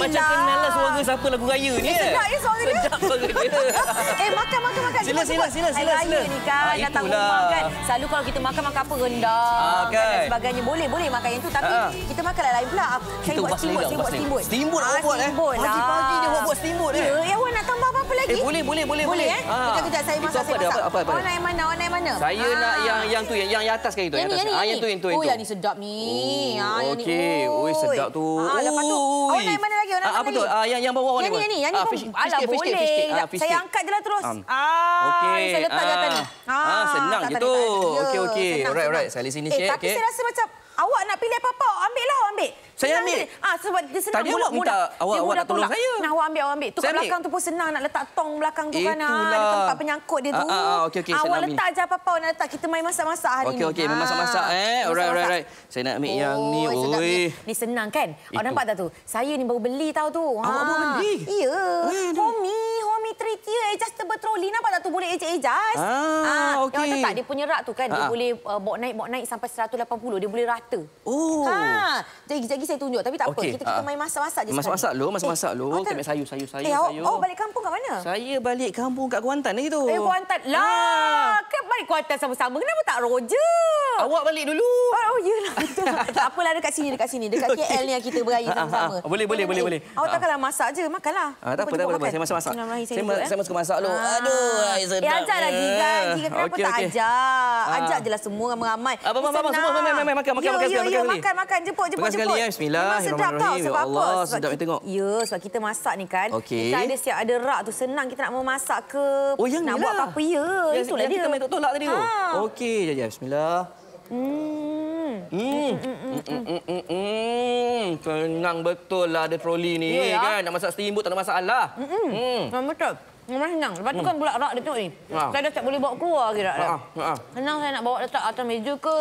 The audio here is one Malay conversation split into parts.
Macam kenal lah suara siapa lagu raya ni. Sedap ya suara dia. Sedap suara dia. Makan. Sila. Hari raya ni kan, datang rumah kan. Selalu kalau kita makan apa rendang dan sebagainya. Boleh makan yang tu. Tapi kita makan lain pula. Saya buat steamboat. Steamboat awak buat Pagi-pagi dia buat steamboat Ya, awak nak tambah apa lagi? Boleh. Kejap saya masak. Apa? Awak nak yang mana? Saya nak yang tu, yang atas sekali tu. Yang tu. Oh, yang ni sedap ni. Okey. Oi, sedap tu. Lepas tu, awak nak yang mana lagi? Apa tu? Yang bawah ni. Yang ni. Alah, boleh. Saya angkat je lah terus. Okey. Saya letak je atas ni. Senang je tu. Okey. Alright. Saya lihat sini sikit. Tapi saya rasa macam awak nak pilih apa-apa, ambil. Saya ambil. Sebab dia senang. Tadi awak minta awak nak tolong saya. Nah, awak ambil. Tu kat belakang tu pun senang nak letak tong belakang tu kan. Ada tempat penyangkut dia tu. Okey. Awak letak je apa-apa awak nak letak. Kita main masak-masak hari ni. Okey. Masak-masak Alright. Saya nak ambil yang ni. Oi. Ni senang kan? Awak nampak tak tu? Saya ni baru beli tahu tu. Awak baru beli? Ya. Homey 3-tier adjustable trolley. Nampak tak tu boleh adjust? Okey. Yang tak dia punya rak tu kan. Dia boleh bawa naik sampai 180. Dia boleh rata. Oh. Jadi saya tunjuk. Tapi tak apa. Kita main masak-masak je. Masak-masak lu. Kita ambil sayur. Awak balik kampung kat mana? Saya balik kampung kat Kuantan lagi tu. Kuantan. Kan balik Kuantan sama-sama. Kenapa tak Roger? Awak balik dulu. Oh, yelah. Tak apalah dekat sini. Dekat KL ni yang kita beraya sama-sama. Boleh. Awak takkanlah masak je. Makanlah. Tak apa. Saya masak. Saya suka masak lu. Aduh, sedap. Ajak lagi kan. Kenapa tak ajak? Ajak je lah semua ramai-ramai. Abang, semua makan. Makan. Jemput. Sekali ya. Bismillahirrahmanirrahim. Ya Allah, sedap ni tengok. Ya, sebab kita masak ni kan. Kita ada siap ada rak tu. Senang kita nak memasak ke. Yang nak buat apa-apa. Ya, itulah dia. Kita main tolak tadi tu. Okey, jap. Bismillah. Senang betul lah ada troli ni kan. Nak masak steamboat tak ada masalah. Betul. Memang senang. Lepas tu kan pula rak dia tengok ni. Saya dah tak boleh bawa keluar ke tak? Senang saya nak bawa letak atas meja ke.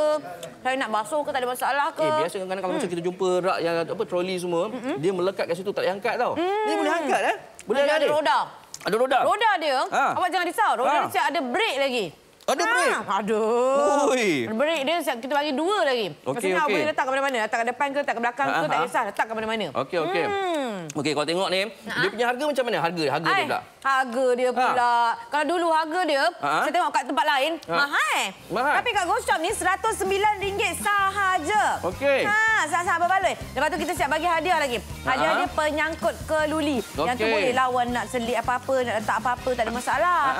Saya nak basuh ke tak ada masalah ke. Biasa kadang-kadang kalau macam kita jumpa rak yang troli semua, dia melekat kat situ tak boleh angkat tau. Ni boleh angkat Boleh ada roda. Ada roda? Roda dia. Awak jangan risau. Roda dia siap ada brake lagi. Ada brake? Aduh. Brake dia kita bagi 2 lagi. Okey. Boleh letak ke mana-mana. Letak ke depan ke, letak ke belakang ke, tak kisah. Letak ke mana-mana. Okey, kalau tengok ni, dia punya harga macam mana? Harga dia pula. Harga dia pula. Kalau dulu harga dia, saya tengok kat tempat lain, mahal. Tapi kat Go Shop ni RM109 sahaja. Okey. Sangat berbaloi. Lepas tu kita siap bagi hadiah lagi. Hadiah dia penyangkut keluli. Yang tu boleh lawan nak selit apa-apa, nak letak apa-apa, tak ada masalah.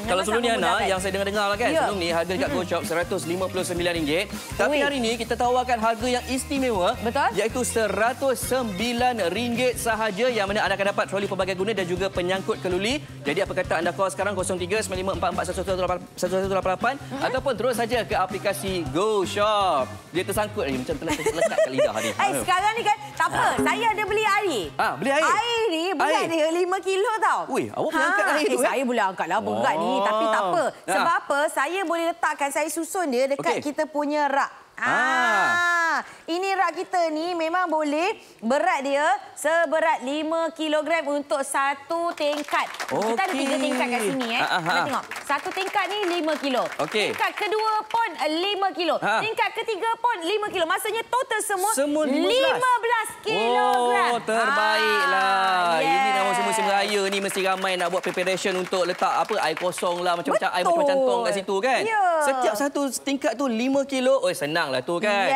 Kalau sebelum ni Ana, yang saya dengar lah kan, sebelum ni harga dekat Go Shop RM159. Tapi hari ni kita tawarkan harga yang istimewa. Betul. Iaitu RM109 sahaja, yang mana anda akan dapat troli pelbagai guna dan juga penyangkut keluli. Jadi apa kata anda call sekarang 0395441188 ataupun terus saja ke aplikasi Go Shop. Dia tersangkut ni macam terlekat kat lidah ni. Sekarang ni kan tak apa, saya ada beli air. Beli air? Air ni berat dia 5 kilo tau. Ui, awak boleh angkat air tu? Saya boleh angkat lah berat ni, tapi tak apa. Sebab apa? Saya boleh letakkan, saya susun dia dekat kita punya rak. Ini rak kita ni memang boleh, berat dia seberat 5 kilogram untuk satu tingkat. Kita ada 3 tingkat kat sini. Anda tengok. Satu tingkat ni 5 kilo. Tingkat kedua pun 5 kilo. Tingkat ketiga pun 5 kilo. Maksudnya total semua 15 kilogram. Oh, terbaiklah. Ini dah musim raya ni, mesti ramai nak buat preparation untuk letak air kosong lah. Macam-macam air macam-macam kat situ kan. Setiap satu tingkat tu 5 kilo. Oh, senang lah tu kan.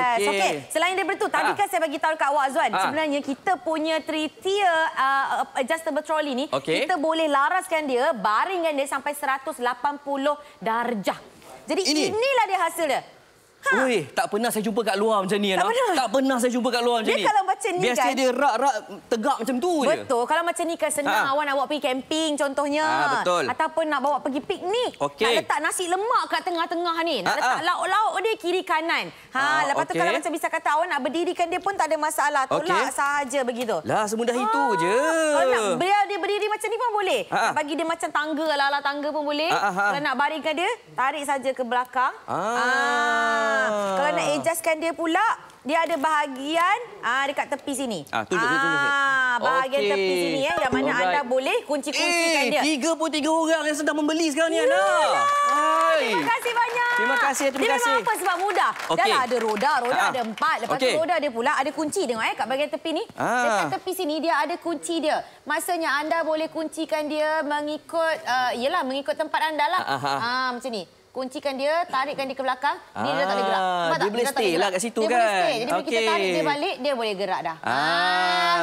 Okey. Selain daripada tu, tadi kan saya bagi tahu kat awak Azwan, sebenarnya kita punya 3-tier adjustable trolley ni, kita boleh laraskan dia, baringkan dia sampai 180 darjah. Jadi inilah dia hasil dia. Ui, tak pernah saya jumpa kat luar macam ni. Tak pernah saya jumpa kat luar macam ni. Dia kalau macam ni biasa kan, dia rak-rak tegak macam tu je. Betul. Kalau macam ni kan senang awak nak bawa pergi camping contohnya. Betul. Ataupun nak bawa pergi piknik. Nak letak nasi lemak kat tengah-tengah ni. Nak letak lauk-lauk dia kiri kanan. Lepas tu kalau macam bisa kata awak nak berdirikan dia pun tak ada masalah. Tolak sahaja begitu. Lah, semudah itu je. Kalau nak dia berdiri macam ni pun boleh. Nak bagi dia macam tangga, ala-ala tangga pun boleh. Kalau nak baringkan dia, tarik saja ke belakang. Kalau nak adjustkan dia pula, dia ada bahagian dekat tepi sini. Tunjuk. Bahagian tepi sini yang mana anda boleh kunci-kuncikan dia. 33 orang yang sedang membeli sekarang ni, Ana. Terima kasih banyak. Terima kasih. Dia memang apa sebab mudah. Dah lah ada roda ada 4. Lepas tu roda dia pula ada kunci. Tengok kat bahagian tepi ni. Dekat tepi sini dia ada kunci dia. Maksudnya anda boleh kuncikan dia mengikut mengikut tempat anda lah. Macam ni. Kuncikan dia, tarikkan dia ke belakang, dia tak boleh gerak. Dia boleh stay lah kat situ kan? Dia boleh stay. Jadi bila kita tarik dia balik, dia boleh gerak dah.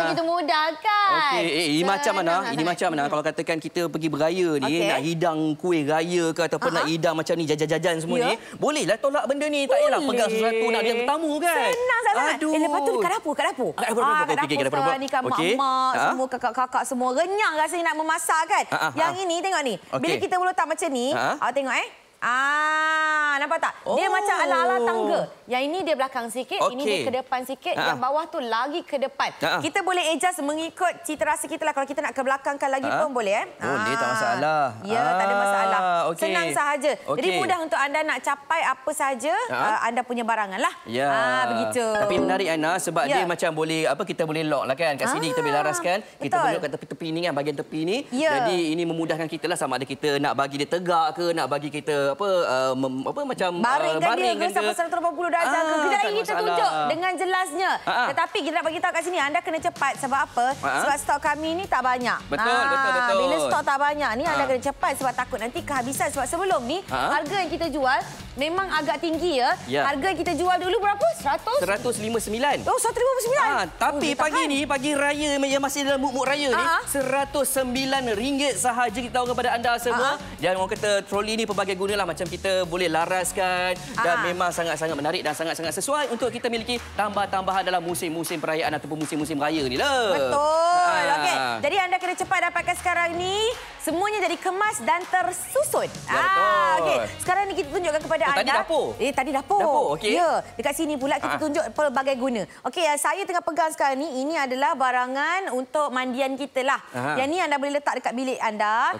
Begitu mudah kan? Ini macam mana? Ini macam mana kalau katakan kita pergi beraya ni, nak hidang kuih raya ke ataupun nak hidang macam ni, jajan-jajan semua ni, bolehlah tolak benda ni. Tak payahlah pegang sesuatu nak dia bertamu kan? Senang sangat. Lepas tu dekat dapur. Kat dapur sekarang ni kan mak-mak, semua kakak-kakak semua renyah rasanya nak memasak kan? Yang ini tengok ni. Bila kita letak macam ni, awak tengok nampak tak? Dia macam ala-ala tangga. Yang ini dia belakang sikit, ini dia ke depan sikit, yang bawah tu lagi ke depan. Kita boleh adjust mengikut cita rasa kita lah. Kalau kita nak ke belakangkan lagi pun boleh. Boleh, tak masalah. Ya, tak ada masalah. Senang sahaja. Jadi mudah untuk anda nak capai apa sahaja anda punya barangan lah. Begitu. Tapi menarik Ana sebab dia macam boleh kita boleh lock lah kan. Kat sini kita boleh laraskan. Kita boleh lock kat tepi-tepi ni kan, bahagian tepi ni. Jadi ini memudahkan kita lah sama ada kita nak bagi dia tegak ke, nak bagi kita macam baringkan dia ke sampai 180 darjah ke. Kejap lagi kita tunjuk dengan jelasnya. Tetapi kita nak bagi tahu kat sini anda kena cepat sebab apa? Sebab stok kami ni tak banyak. Betul. Bila stok tak banyak ni anda kena cepat sebab takut nanti kehabisan. Sebab sebelum ni harga yang kita jual memang agak tinggi ya. Harga yang kita jual dulu berapa? 159. Oh, 159. Tapi pagi ni, pagi raya yang masih dalam mood raya ni, RM109 sahaja kita tahu kepada anda semua. Dan orang kata troli ni pelbagai guna lah, macam kita boleh laraskan dan memang sangat-sangat menarik dan sangat-sangat sesuai untuk kita miliki tambah-tambahan dalam musim-musim perayaan ataupun musim-musim raya ni lah. Betul. Okey. Jadi anda kena cepat dapatkan sekarang ni. Semuanya jadi kemas dan tersusun. Betul. Okey. Sekarang ni kita tunjukkan kepada anda. Tadi dapur. Tadi dapur. Okey. Ya, dekat sini pula kita tunjuk pelbagai guna. Okey, yang saya tengah pegang sekarang ni, ini adalah barangan untuk mandian kita lah. Yang ni anda boleh letak dekat bilik anda.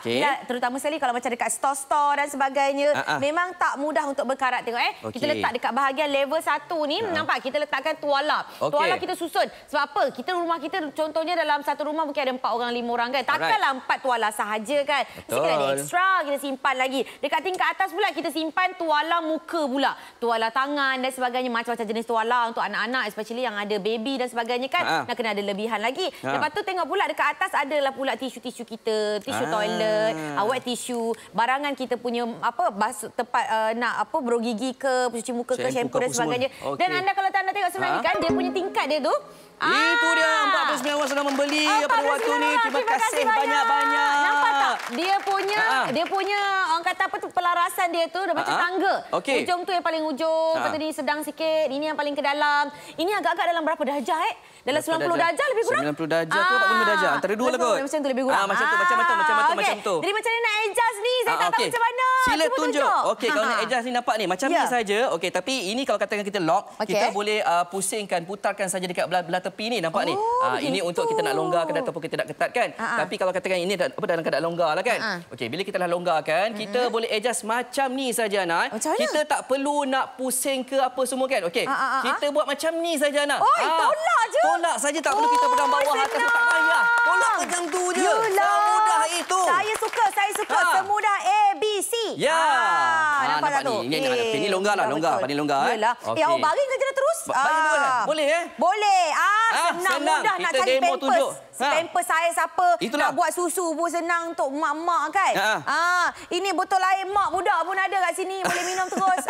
Terutama sekali kalau macam dekat store-store dan sebagainya. Memang tak mudah untuk berkarat. Tengok kita letak dekat bahagian level 1 ni. Nampak? Kita letakkan tuala. Tuala kita susun. Sebab apa? Rumah kita contohnya dalam satu rumah mungkin ada 4 orang, 5 orang kan. Takkanlah 4 tuala sahaja kan. Mesti kita ada ekstra, kita simpan lagi. Dekat tingkat atas pula kita simpan tuala muka pula. Tuala tangan dan sebagainya. Macam-macam jenis tuala untuk anak-anak, especially yang ada baby dan sebagainya kan. Nak kena ada lebihan lagi. Lepas tu tengok pula dekat atas adalah pula tisu-tisu kita. Tisu toilet, wet tisu, barangan kita punya tempat nak bergigi ke, cuci muka ke, shampoo dan sebagainya. Dan anda kalau anda tengok sebenarnya kan dia punya tingkat dia tu. Itu dia 49 orang sudah membeli pada waktu ni. Terima kasih banyak-banyak. Nampak tak? Dia punya orang kata apa tu, pelarasan dia tu dah macam tangga. Ujung tu yang paling ujung, lepas tu ni sedang sikit, ini yang paling ke dalam. Ini agak-agak dalam berapa darjah Dalam 90 darjah lebih kurang? 90 darjah ke 45 darjah? Antara dua lah kot. Macam tu lebih kurang. Macam tu. Macam tu. Jadi macam mana nak adjust ni? Saya tak tahu macam mana. Sila tunjuk. Okey, kalau nak adjust ni nampak ni. Macam ni saja. Okey, tapi ini kalau katakan kita lock, kita boleh pusingkan, putarkan saja dekat belah tepi ni. Nampak ni? Ini untuk kita nak longgarkan ataupun kita nak ketatkan. Tapi kalau katakan ini dalam keadaan longgar lah kan. Okey, bila kita dah longgarkan, kita boleh adjust macam ni saja, Ana. Kita tak perlu nak pusing ke apa semua kan. Okey, kita buat macam ni saja, Ana. Tolak je. Tolak saja, tak perlu kita pegang bawah atas, tak payah. Tolak macam tu je. Semudah itu. Saya suka. Semudah ABC. Ya. Nampak tak tu? Ini longgar lah, paling longgar. Yalah. Awak baring ke je terus? Baring dulu kan? Boleh Boleh. Senang, mudah nak cari pampers. Pampers saya siapa nak buat susu pun senang untuk mak-mak kan. Ini botol air mak budak pun ada kat sini, boleh minum terus.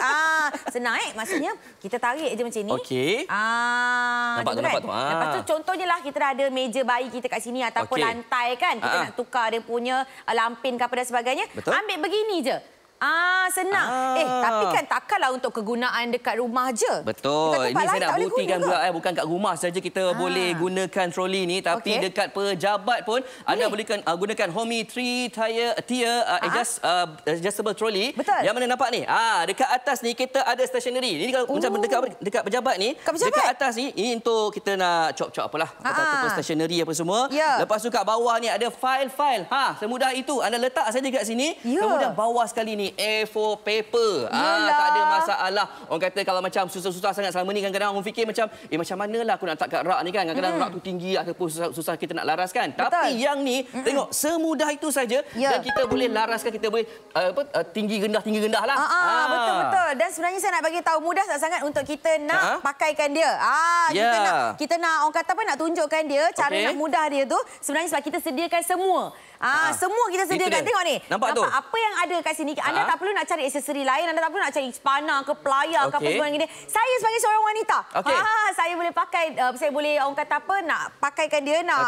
Senang maksudnya kita tarik je macam ni. Okey. Nampak tu. Lepas tu contohnya lah kita dah ada meja bayi kita kat sini ataupun lantai kan. Kita nak tukar dia punya lampin ke apa dan sebagainya. Ambil begini je. Senang. Tapi kan takkanlah untuk kegunaan dekat rumah je. Betul. Ini saya nak buktikan pula bukan kat rumah saja kita boleh gunakan troli ni, tapi dekat pejabat pun anda boleh gunakan Homey 3-tier adjustable trolley. Yang mana nampak ni? Dekat atas ni kita ada stationery. Ini kalau macam dekat pejabat ni, dekat atas ni ini untuk kita nak cop-cop apalah, ataupun stationery apa semua. Lepas tu kat bawah ni ada file-file. Semudah itu anda letak saja kat sini. Kemudian bawah sekali ni Homi A4 paper. Tak ada masalah. Orang kata kalau macam susah-susah sangat selama ni kadang-kadang orang fikir macam macam manalah aku nak letak kat rak ni kan. Kadang-kadang rak tu tinggi ataupun susah kita nak laraskan. Tapi yang ni tengok semudah itu saja dan kita boleh laraskan, kita boleh tinggi rendah lah. Betul. Dan sebenarnya saya nak bagi tahu mudah sangat untuk kita nak pakaikan dia. Kita nak orang kata apa, nak tunjukkan dia cara nak mudah dia tu sebenarnya sebab kita sediakan semua. Semua kita sediakan. Tengok ni. Nampak apa yang ada kat sini. Anda tak perlu nak cari aksesori lain, anda tak perlu nak cari spana ke pelayar ke apa sebagainya. Saya sebagai seorang wanita, saya boleh pakai, saya boleh orang kata apa, nak pakaikan dia, nak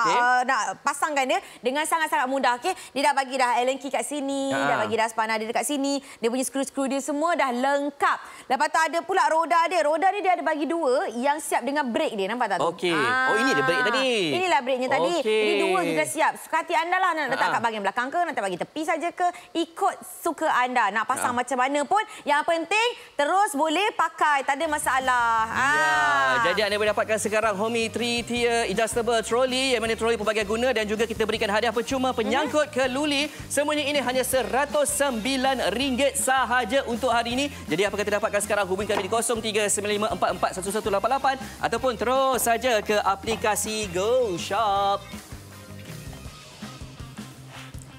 pasangkan dia dengan sangat-sangat mudah. Dia dah bagi dah Allen key kat sini, dah bagi dah spana dia dekat sini, dia punya skru-skru dia semua dah lengkap. Lepas tu ada pula roda dia. Roda dia ada bagi dua yang siap dengan brake dia. Nampak tak tu? Ini dia brake tadi. Inilah brake-nya tadi. Jadi dua juga siap. Suka hati anda lah nak letak kat bahagian belakang ke, nak letak bagi tepi saja ke, ikut suka anda. Nak pasang macam mana pun, yang penting terus boleh pakai, tak ada masalah. Jadi anda boleh dapatkan sekarang Homi 3-tier adjustable trolley, yang mana trolley pelbagai guna, dan juga kita berikan hadiah percuma penyangkut keluli. Semuanya ini hanya RM109 sahaja untuk hari ini. Jadi apa kata dapatkan sekarang, hubungi kami di 0395441188 ataupun terus saja ke aplikasi Go Shop.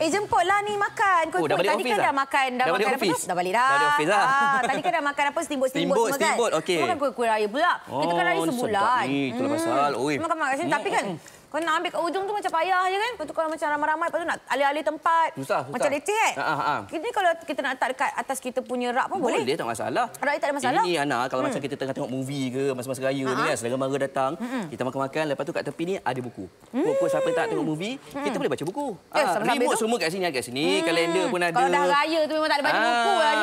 Jemputlah ni makan. Tadi kan dah makan. Dah balik apa tu? Dah balik dah. Dah office dah. Tadi kan dah makan apa? Steamboat semua kan? Steamboat, okey. Makan kuih raya pula. Kita kan hari sebulan. Itulah pasal. Makan kat sini. Tapi kan, kau nak ambil kat ujung tu macam payah je kan? Lepas tu kalau macam ramai-ramai, lepas tu nak alih-alih tempat. Susah. Macam leceh kan? Ini kalau kita nak letak dekat atas kita punya rak pun boleh. Boleh, tak masalah. Rak tak ada masalah. Ini Ana, kalau macam kita tengah tengok movie ke, masa-masa raya ni kan, saudara mara datang, kita makan-makan, lepas tu kat tepi ni ada buku. Buku siapa yang tak tengok movie, kita boleh baca buku. Remote semua kat sini, kalender pun ada. Kalau dah raya tu memang tak ada baca buku lah.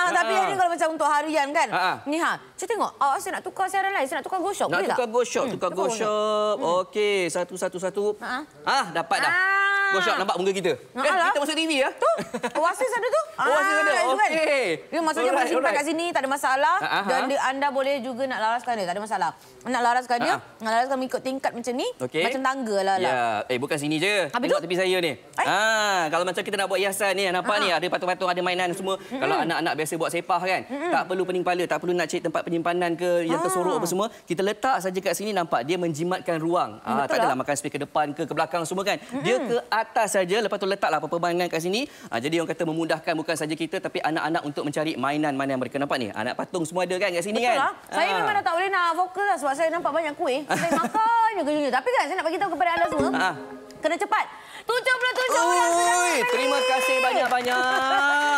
Tapi ini kalau macam untuk harian kan. Ni saya tengok, saya nak tukar siaran lain, saya nak tukar Go Shop. Nak tukar Go Shop, tukar Go Shop. Okey, satu-satu. Dapat dah. Go Shop nampak muka kita. Kita masuk TV ya. Tu. Oasis ada tu. Oasis ada. Okey. Dia maksudnya boleh simpan kat sini, tak ada masalah. Dan anda boleh juga nak laraskan dia, tak ada masalah. Nak laraskan dia, nak laraskan mengikut tingkat macam ni. Macam tangga lah. Ya, bukan sini je. Tengok tepi saya ni. Kalau macam kita nak buat hiasan ni, nampak ni ada patung-patung, ada mainan semua. Kalau anak-anak biasa buat sepah kan, tak perlu pening kepala, tak perlu nak cari tempat penyimpanan ke yang tersorok apa semua. Kita letak saja kat sini, nampak dia menjimatkan ruang. Tak adalah makan speaker depan ke belakang semua kan. Dia ke atas saja, lepas tu letaklah apa-apa mainan kat sini. Jadi orang kata memudahkan bukan saja kita tapi anak-anak untuk mencari mainan-mainan yang mereka nampak ni. Anak patung semua ada kan kat sini kan. Saya memang dah tak boleh nak fokus lah sebab saya nampak banyak kuih. Saya makan je. Tapi kan saya nak bagi tahu kepada anda semua, kena cepat. 77 orang. Terima kasih banyak-banyak.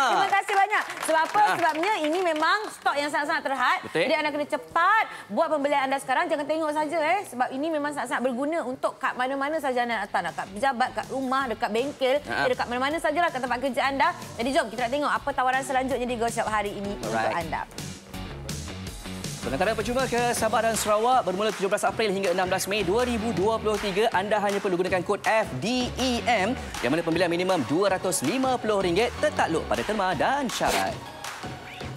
Terima kasih banyak. Sebab apa? Sebabnya ini memang stok yang sangat-sangat terhad. Jadi anda kena cepat buat pembelian anda sekarang. Jangan tengok saja sebab ini memang sangat-sangat berguna untuk kat mana-mana saja anda datang. Kat pejabat, kat rumah, dekat bengkel, dekat mana-mana sajalah kat tempat kerja anda. Jadi jom kita nak tengok apa tawaran selanjutnya di Go Shop hari ini untuk anda. Pengantaran percuma ke Sabah dan Sarawak bermula 17 April hingga 16 Mei 2023. Anda hanya perlu gunakan kod FDEM yang mana pembelian minimum RM250 tertakluk pada terma dan syarat.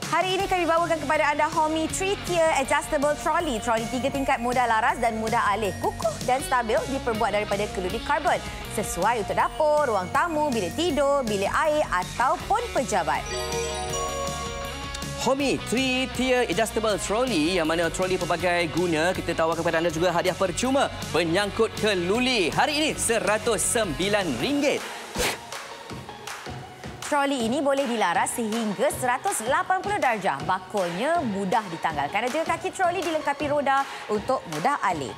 Hari ini kami bawakan kepada anda Homi 3-tier adjustable trolley. Trolley 3 tingkat mudah laras dan mudah alih. Kukuh dan stabil, diperbuat daripada keludi karbon. Sesuai untuk dapur, ruang tamu, bilik tidur, bilik air ataupun pejabat. Homi 3-tier adjustable trolley yang mana trolley pelbagai guna, kita tawarkan kepada anda juga hadiah percuma penyangkut keluli. Hari ini RM109. Trolley ini boleh dilaras sehingga 180 darjah. Bakulnya mudah ditanggalkan. Dan juga kaki trolley dilengkapi roda untuk mudah alih.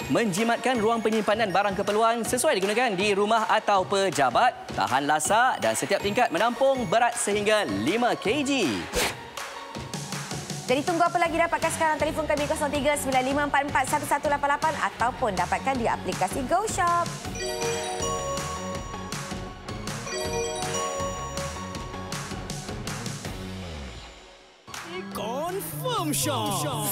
Menjimatkan ruang penyimpanan barang keperluan sesuai digunakan di rumah atau pejabat. Tahan lasak dan setiap tingkat menampung berat sehingga 5 kg. Jadi tunggu apa lagi, dapatkan sekarang telefon kami 0395441188 ataupun dapatkan di aplikasi Go Shop. Confirm Shop.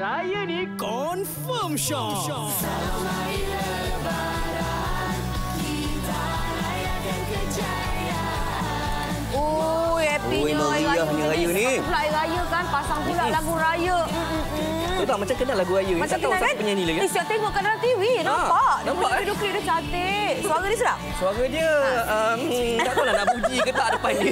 Raya ni confirm Syam. Salam Hari Lebaran, kita rayakan kejayaan. Oh, happynya hari raya ni. Pula hari raya kan, pasang pula lagu raya. Tak, macam kenal lagu raya. Macam tak tahu kenal siapa kan? penyanyi lagi. Siap tengok kat dalam TV. Nampak. nampak, Video klip dia cantik. Suara dia sedap. Suara dia, tak tahu lah nak puji ke tak depan ni.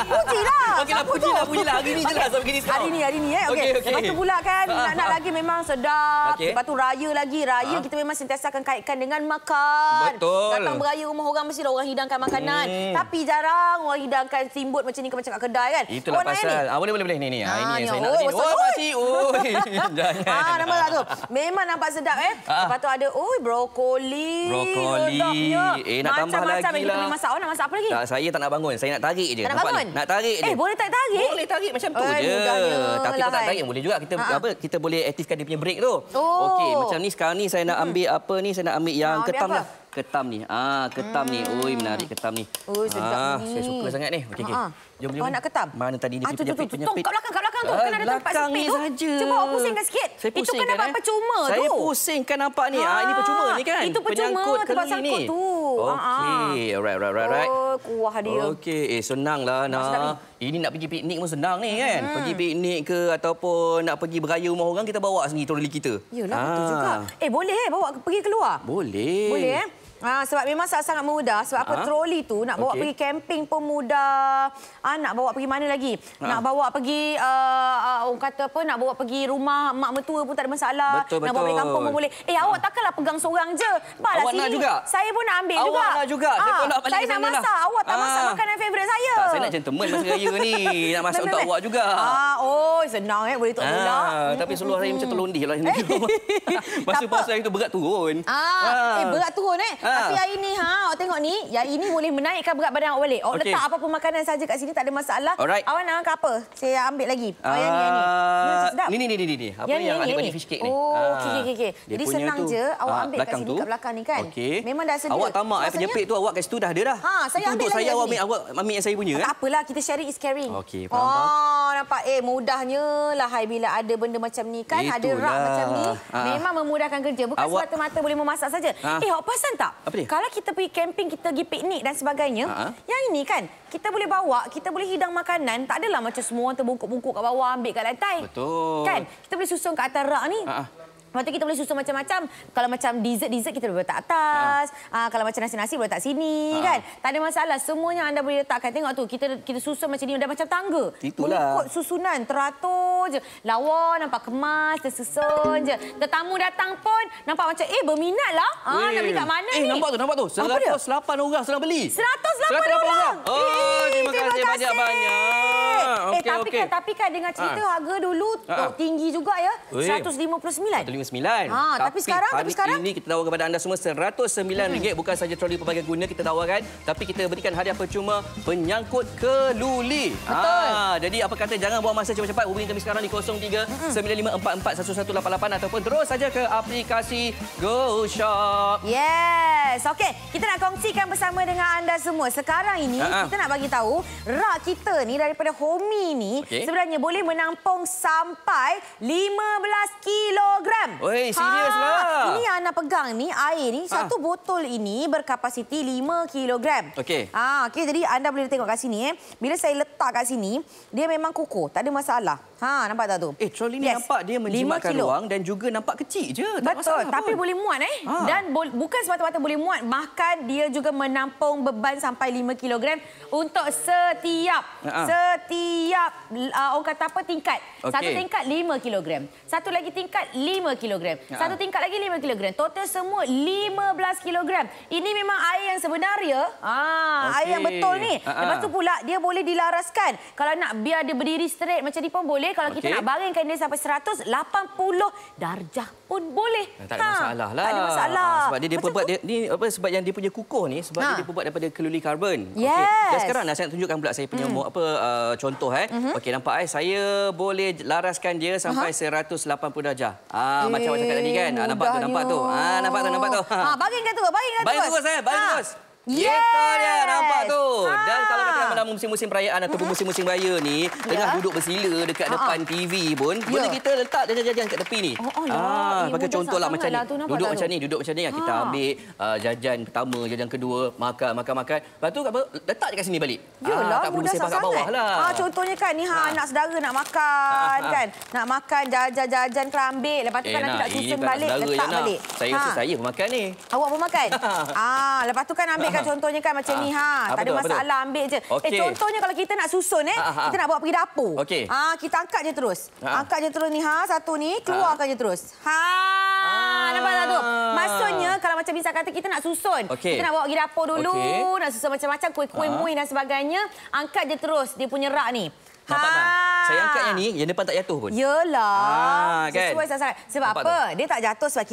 Pujilah. Okeylah, pujilah. Hari ni je lah sampai gini sekarang. Hari ni. Okey. Lepas tu pula kan, nak lagi memang sedap. Okey. Lepas tu raya lagi. Raya kita memang sentiasa akan kaitkan dengan makan. Betul. Datang beraya rumah orang mestilah orang hidangkan makanan. Tapi jarang orang hidangkan timbut macam ni macam kat kedai kan. Itulah awak pasal. Boleh. Ni. Ini yang saya nak. Pakcik. Jangan. Nampak tak tu? Memang nampak sedap Lepas tu ada brokoli. Brokoli. Nak tambah lagi lah. Macam-macam kita boleh masak. Awak nak masak apa lagi? Tak, saya tak nak bangun. Saya nak tarik je. Tak nak Nampak bangun? ni? Nak tarik je. Boleh tak tarik? Boleh tarik macam tu je. Mudahnya Tapi lah, tak tarik boleh juga. Kita boleh aktifkan dia punya break tu. Oh. Okey, macam ni sekarang ni saya nak ambil apa ni? Saya nak ambil yang Ambil ketam apa? lah. Ketam ni. Ketam ni. Oi, menarik ketam ni. Oi, sedap ni. Saya suka sangat ni. Okey. Jom. Awak nak ketam? Mana tadi ni penyepit. Kat belakang tu. Kena ada tempat belakang sempit ni tu. saja. Cuba awak pusingkan sikit. Saya Itu kan dapat percuma tu. Saya pusingkan nampak ni. Ini percuma ni kan. Itu percuma tempat sangkut tu. Okey. Alright. Oh, kuah dia. Okey, senanglah nak. Ini nak pergi piknik pun senang ni kan. Pergi piknik ke ataupun nak pergi beraya rumah orang, kita bawa sendiri troli kita. Yalah, betul juga. Boleh bawa pergi keluar? Boleh. Boleh sebab memang sangat mudah. Sebab apa troli tu nak bawa pergi camping pun mudah. Nak bawa pergi mana lagi? Nak bawa pergi orang kata apa, nak bawa pergi rumah mak mertua pun tak ada masalah. Betul. Nak bawa pergi kampung pun boleh. Awak takkanlah pegang seorang je. Balah Awak sini. nak juga? Saya pun nak ambil juga. Awak nak juga? Saya pun nak balik saya ke nak sana masak. lah. Awak tak masak makanan favourite saya. Tak, saya nak gentleman masa raya ni. Nak masak untuk awak juga. Senang boleh tak pula. Tapi seluar saya macam terlondih lah. Masa puasa itu berat turun. Berat turun Tapi hari ni awak tengok ni, yang ini boleh menaikkan berat badan awak balik. Awak letak apa-apa makanan saja kat sini, tak ada masalah. Alright. Awak nak makan apa? Saya ambil lagi. Yang ni. Ini macam sedap. Ni. Apa yang adik-adik fish cake ni? Okey. Jadi senang je awak ambil kat sini, kat belakang ni kan. Memang dah sedia. Awak tamak penyepit tu awak kat situ dah ada dah. Saya ambil untuk saya awak ambil yang saya punya. Tak apalah, kita sharing is caring. Okey, faham. Nampak mudahnya lah bila ada benda macam ni kan. Ada rak macam ni. Memang memudahkan kerja. Bukan semata-mata boleh memasak saja. Awak perasan tak? Kalau kita pergi camping, kita pergi piknik dan sebagainya, yang ini kan, kita boleh bawa, kita boleh hidang makanan, tak adalah macam semua orang terbungkuk-bungkuk kat bawah, ambil kat lantai. Betul. Kan? Kita boleh susun kat atas rak ni. Lepas tu kita boleh susun macam-macam. Kalau macam dessert kita boleh letak atas. Kalau macam nasi-nasi boleh letak sini kan. Tak ada masalah. Semuanya anda boleh letakkan. Tengok tu, kita susun macam ni dah macam tangga. Itulah. Mengikut susunan, teratur je. Lawa nampak kemas, tersusun je. Tetamu datang pun nampak macam berminat lah. Nak beli kat mana ni? Nampak tu. 108 orang sedang beli. 108 orang. Terima kasih banyak-banyak. Tapi kan dengan cerita harga dulu tinggi juga ya. 159. Tapi sekarang ini kita tawarkan kepada anda semua RM109. Bukan saja troli pelbagai guna kita tawarkan, tapi kita berikan hadiah percuma penyangkut keluli. Betul. Jadi apa kata jangan buang masa cepat-cepat, hubungi kami sekarang di 0395441188 ataupun terus saja ke aplikasi GoShop. Yes. Okey, kita nak kongsikan bersama dengan anda semua. Sekarang ini kita nak bagi tahu rak kita ni daripada Homi ni sebenarnya boleh menampung sampai 15 kilogram. Oi, serius lah. Ini yang anda pegang ni, air ni, satu botol ini berkapasiti 5 kilogram. Okey. Jadi anda boleh tengok kat sini. Bila saya letak kat sini, dia memang kukuh, tak ada masalah. Nampak tak tu? Troli ni nampak dia menjimatkan ruang dan juga nampak kecil je. Tak betul, tapi pun boleh muat Dan bukan semata-mata boleh muat, bahkan dia juga menampung beban sampai 5 kilogram untuk setiap orang kata apa tingkat. Satu tingkat 5 kilogram. Satu lagi tingkat 5 kilogram. Satu tingkat lagi 5 kilogram. Total semua 15 kilogram. Ini memang air yang sebenarnya. Air yang betul ni. Lepas tu pula dia boleh dilaraskan. Kalau nak biar dia berdiri straight macam ni pun boleh. Kalau kita nak baringkan dia sampai 180 darjah pun boleh. Tak ada masalah lah. Tak ada masalah. Sebab dia buat sebab yang dia punya kukuh ni sebab dia buat daripada keluli karbon. Yes. Dan sekarang saya nak tunjukkan pula saya punya contoh Okey, nampak saya boleh laraskan dia sampai 180 darjah. Macam awak cakap tadi kan. Nampak tu. Nampak tu. Baringkan tu. Baring terus. Itu dia, nampak tu. Dan kalau katakan dalam musim-musim perayaan ataupun musim-musim raya ni, tengah duduk bersila dekat depan TV pun, boleh kita letak jajan-jajan kat tepi ni. Pakai contohlah macam ni. Duduk macam ni, kita ambil jajan pertama, jajan kedua, makan. Lepas tu apa? Letak je kat sini balik. Yalah, tak perlu mudah simpan kat bawah lah. Contohnya kan ni anak saudara nak makan kan. Nak makan jajan kerambil. Lepas tu kan nanti nak susun balik, letak balik. Saya rasa saya pun makan ni. Awak pun makan? Lepas tu kan ambil contohnya kan macam ni tak ada masalah, ambil je. Contohnya kalau kita nak susun kita nak bawa pergi dapur. Kita angkat je terus. Angkat je terus ni satu ni, keluarkan je terus. Nampak tak tu? Maksudnya kalau macam misal kata kita nak susun, kita nak bawa pergi dapur dulu, nak susun macam-macam kuih-kuih muih dan sebagainya, angkat je terus dia punya rak ni. Nampak tak? Saya angkat yang ni, yang depan tak jatuh pun. Yelah. Kan? Sesuai sasaran. Sebab nampak apa? Dia tak jatuh sebab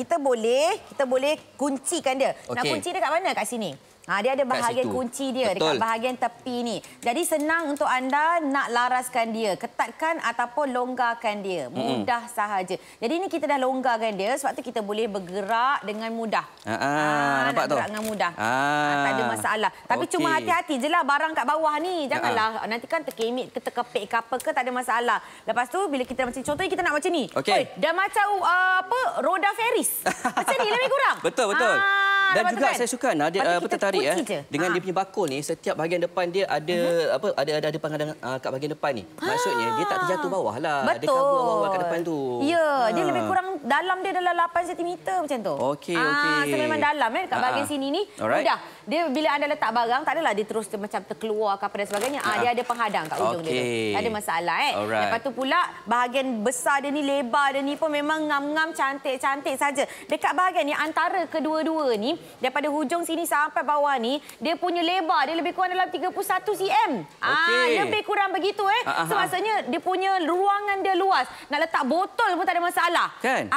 kita boleh kuncikan dia. Nak kunci dia kat mana? Kat sini. Dia ada bahagian kunci dia. Betul. Dekat bahagian tepi ni. Jadi senang untuk anda nak laraskan dia. Ketatkan ataupun longgarkan dia. Mudah sahaja. Jadi ni kita dah longgarkan dia. Sebab tu kita boleh bergerak dengan mudah. Nampak tu? Bergerak dengan mudah. Tak ada masalah. Tapi cuma hati-hati je lah barang kat bawah ni. Janganlah nanti kan terkemit ke terkepit ke apa ke, tak ada masalah. Lepas tu bila kita macam contohnya kita nak macam ni. Dah macam roda Ferris. Macam ni lebih kurang. Betul. Dan juga kan? saya suka tertarik dengan dia punya bakul ni, setiap bahagian depan dia ada ada pengadang kat bahagian depan ni. Maksudnya dia tak terjatuh bawah lah. Betul. Dia cover bawah kat depan tu. Ya, dia lebih kurang dalam dia dalam 8 cm macam tu. Okey. So memang dalam dekat bahagian sini ni. Mudah. Dia bila anda letak barang tak adalah dia terus macam terkeluar ke apa dan sebagainya. Dia ada penghadang kat ujung dia tu. Tak ada masalah Lepas tu pula bahagian besar dia ni, lebar dia ni pun memang ngam-ngam cantik-cantik saja. Dekat bahagian ni antara kedua-dua ni daripada hujung sini sampai bawah ni, dia punya lebar dia lebih kurang dalam 31 cm. Lebih kurang begitu So maksudnya dia punya ruangan dia luas. Nak letak botol pun tak ada masalah. Kan?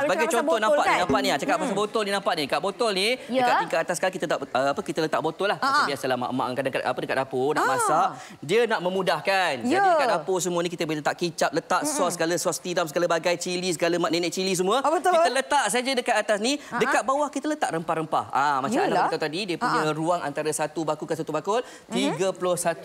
Sebagai contoh nampak ni. Cakap pasal botol ni, nampak ni. Kat botol ni dekat tingkat atas sekali kita letak botol lah. Macam biasalah mak-mak kadang-kadang dekat dapur nak masak, dia nak memudahkan. Jadi dekat dapur semua ni kita boleh letak kicap, letak sos segala, sos tiram segala bagai, cili segala, mak nenek cili semua. Kita letak saja dekat atas ni. Dekat bawah kita letak rempah-rempah. Macam anda beritahu tadi, dia punya ruang antara satu bakul ke satu bakul 31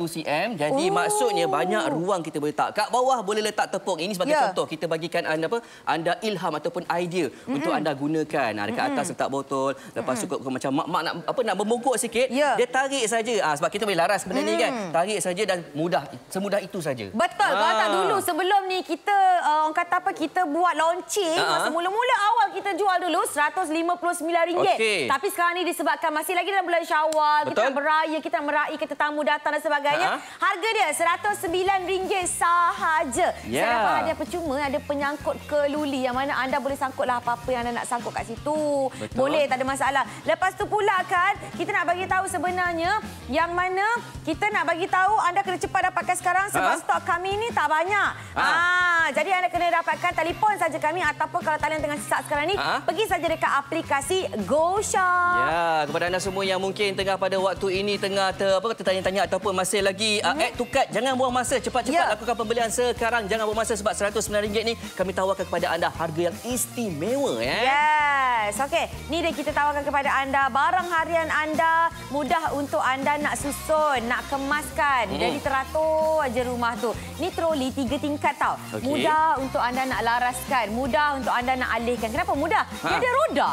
cm. Jadi maksudnya banyak ruang kita boleh letak. Kat bawah boleh letak tepung. Ini sebagai contoh kita bagikan anda ilham ataupun idea untuk anda gunakan. Dekat atas letak botol. Lepas tu macam mak nak membongkok sikit, dia tarik saja. Sebab kita boleh laras benda ni kan. Tarik saja dan mudah, semudah itu saja. Betul. Kalau tak dulu sebelum ni kita orang kata apa, kita buat launching masa mula-mula awal kita jual dulu RM159. Tapi sekarang ni disebabkan masih lagi dalam bulan Syawal, kita nak beraya, kita nak meraih tetamu datang dan sebagainya. Harga dia RM109 sahaja. Saya dapat hadiah percuma, ada penyangkut keluli yang mana anda boleh sangkutlah apa-apa yang anda nak sangkut kat situ. Boleh, tak ada masalah. Lepas tu pula kan, kita nak bagi tahu sebenarnya yang mana kita nak bagi tahu anda kena cepat dapatkan sekarang sebab stok kami ni tak banyak. Jadi anda kena dapatkan, telefon saja kami ataupun kalau talian tengah sesak sekarang ni, pergi saja dekat aplikasi GoShop. Ya, kepada anda semua yang mungkin tengah pada waktu ini tengah tertanya-tanya ataupun masih lagi add to cart, jangan buang masa, cepat-cepat lakukan pembelian sekarang. Jangan buang masa sebab RM109 ni kami tawarkan kepada anda harga yang istimewa Yes. Okey, ni dia kita tawarkan kepada anda barang harian anda, mudah untuk anda nak susun, nak kemaskan. Jadi teratur aja rumah tu. Ni troli 3 tingkat tau. Mudah untuk anda nak laraskan, mudah untuk anda nak alihkan. Kenapa mudah? Dia ada roda.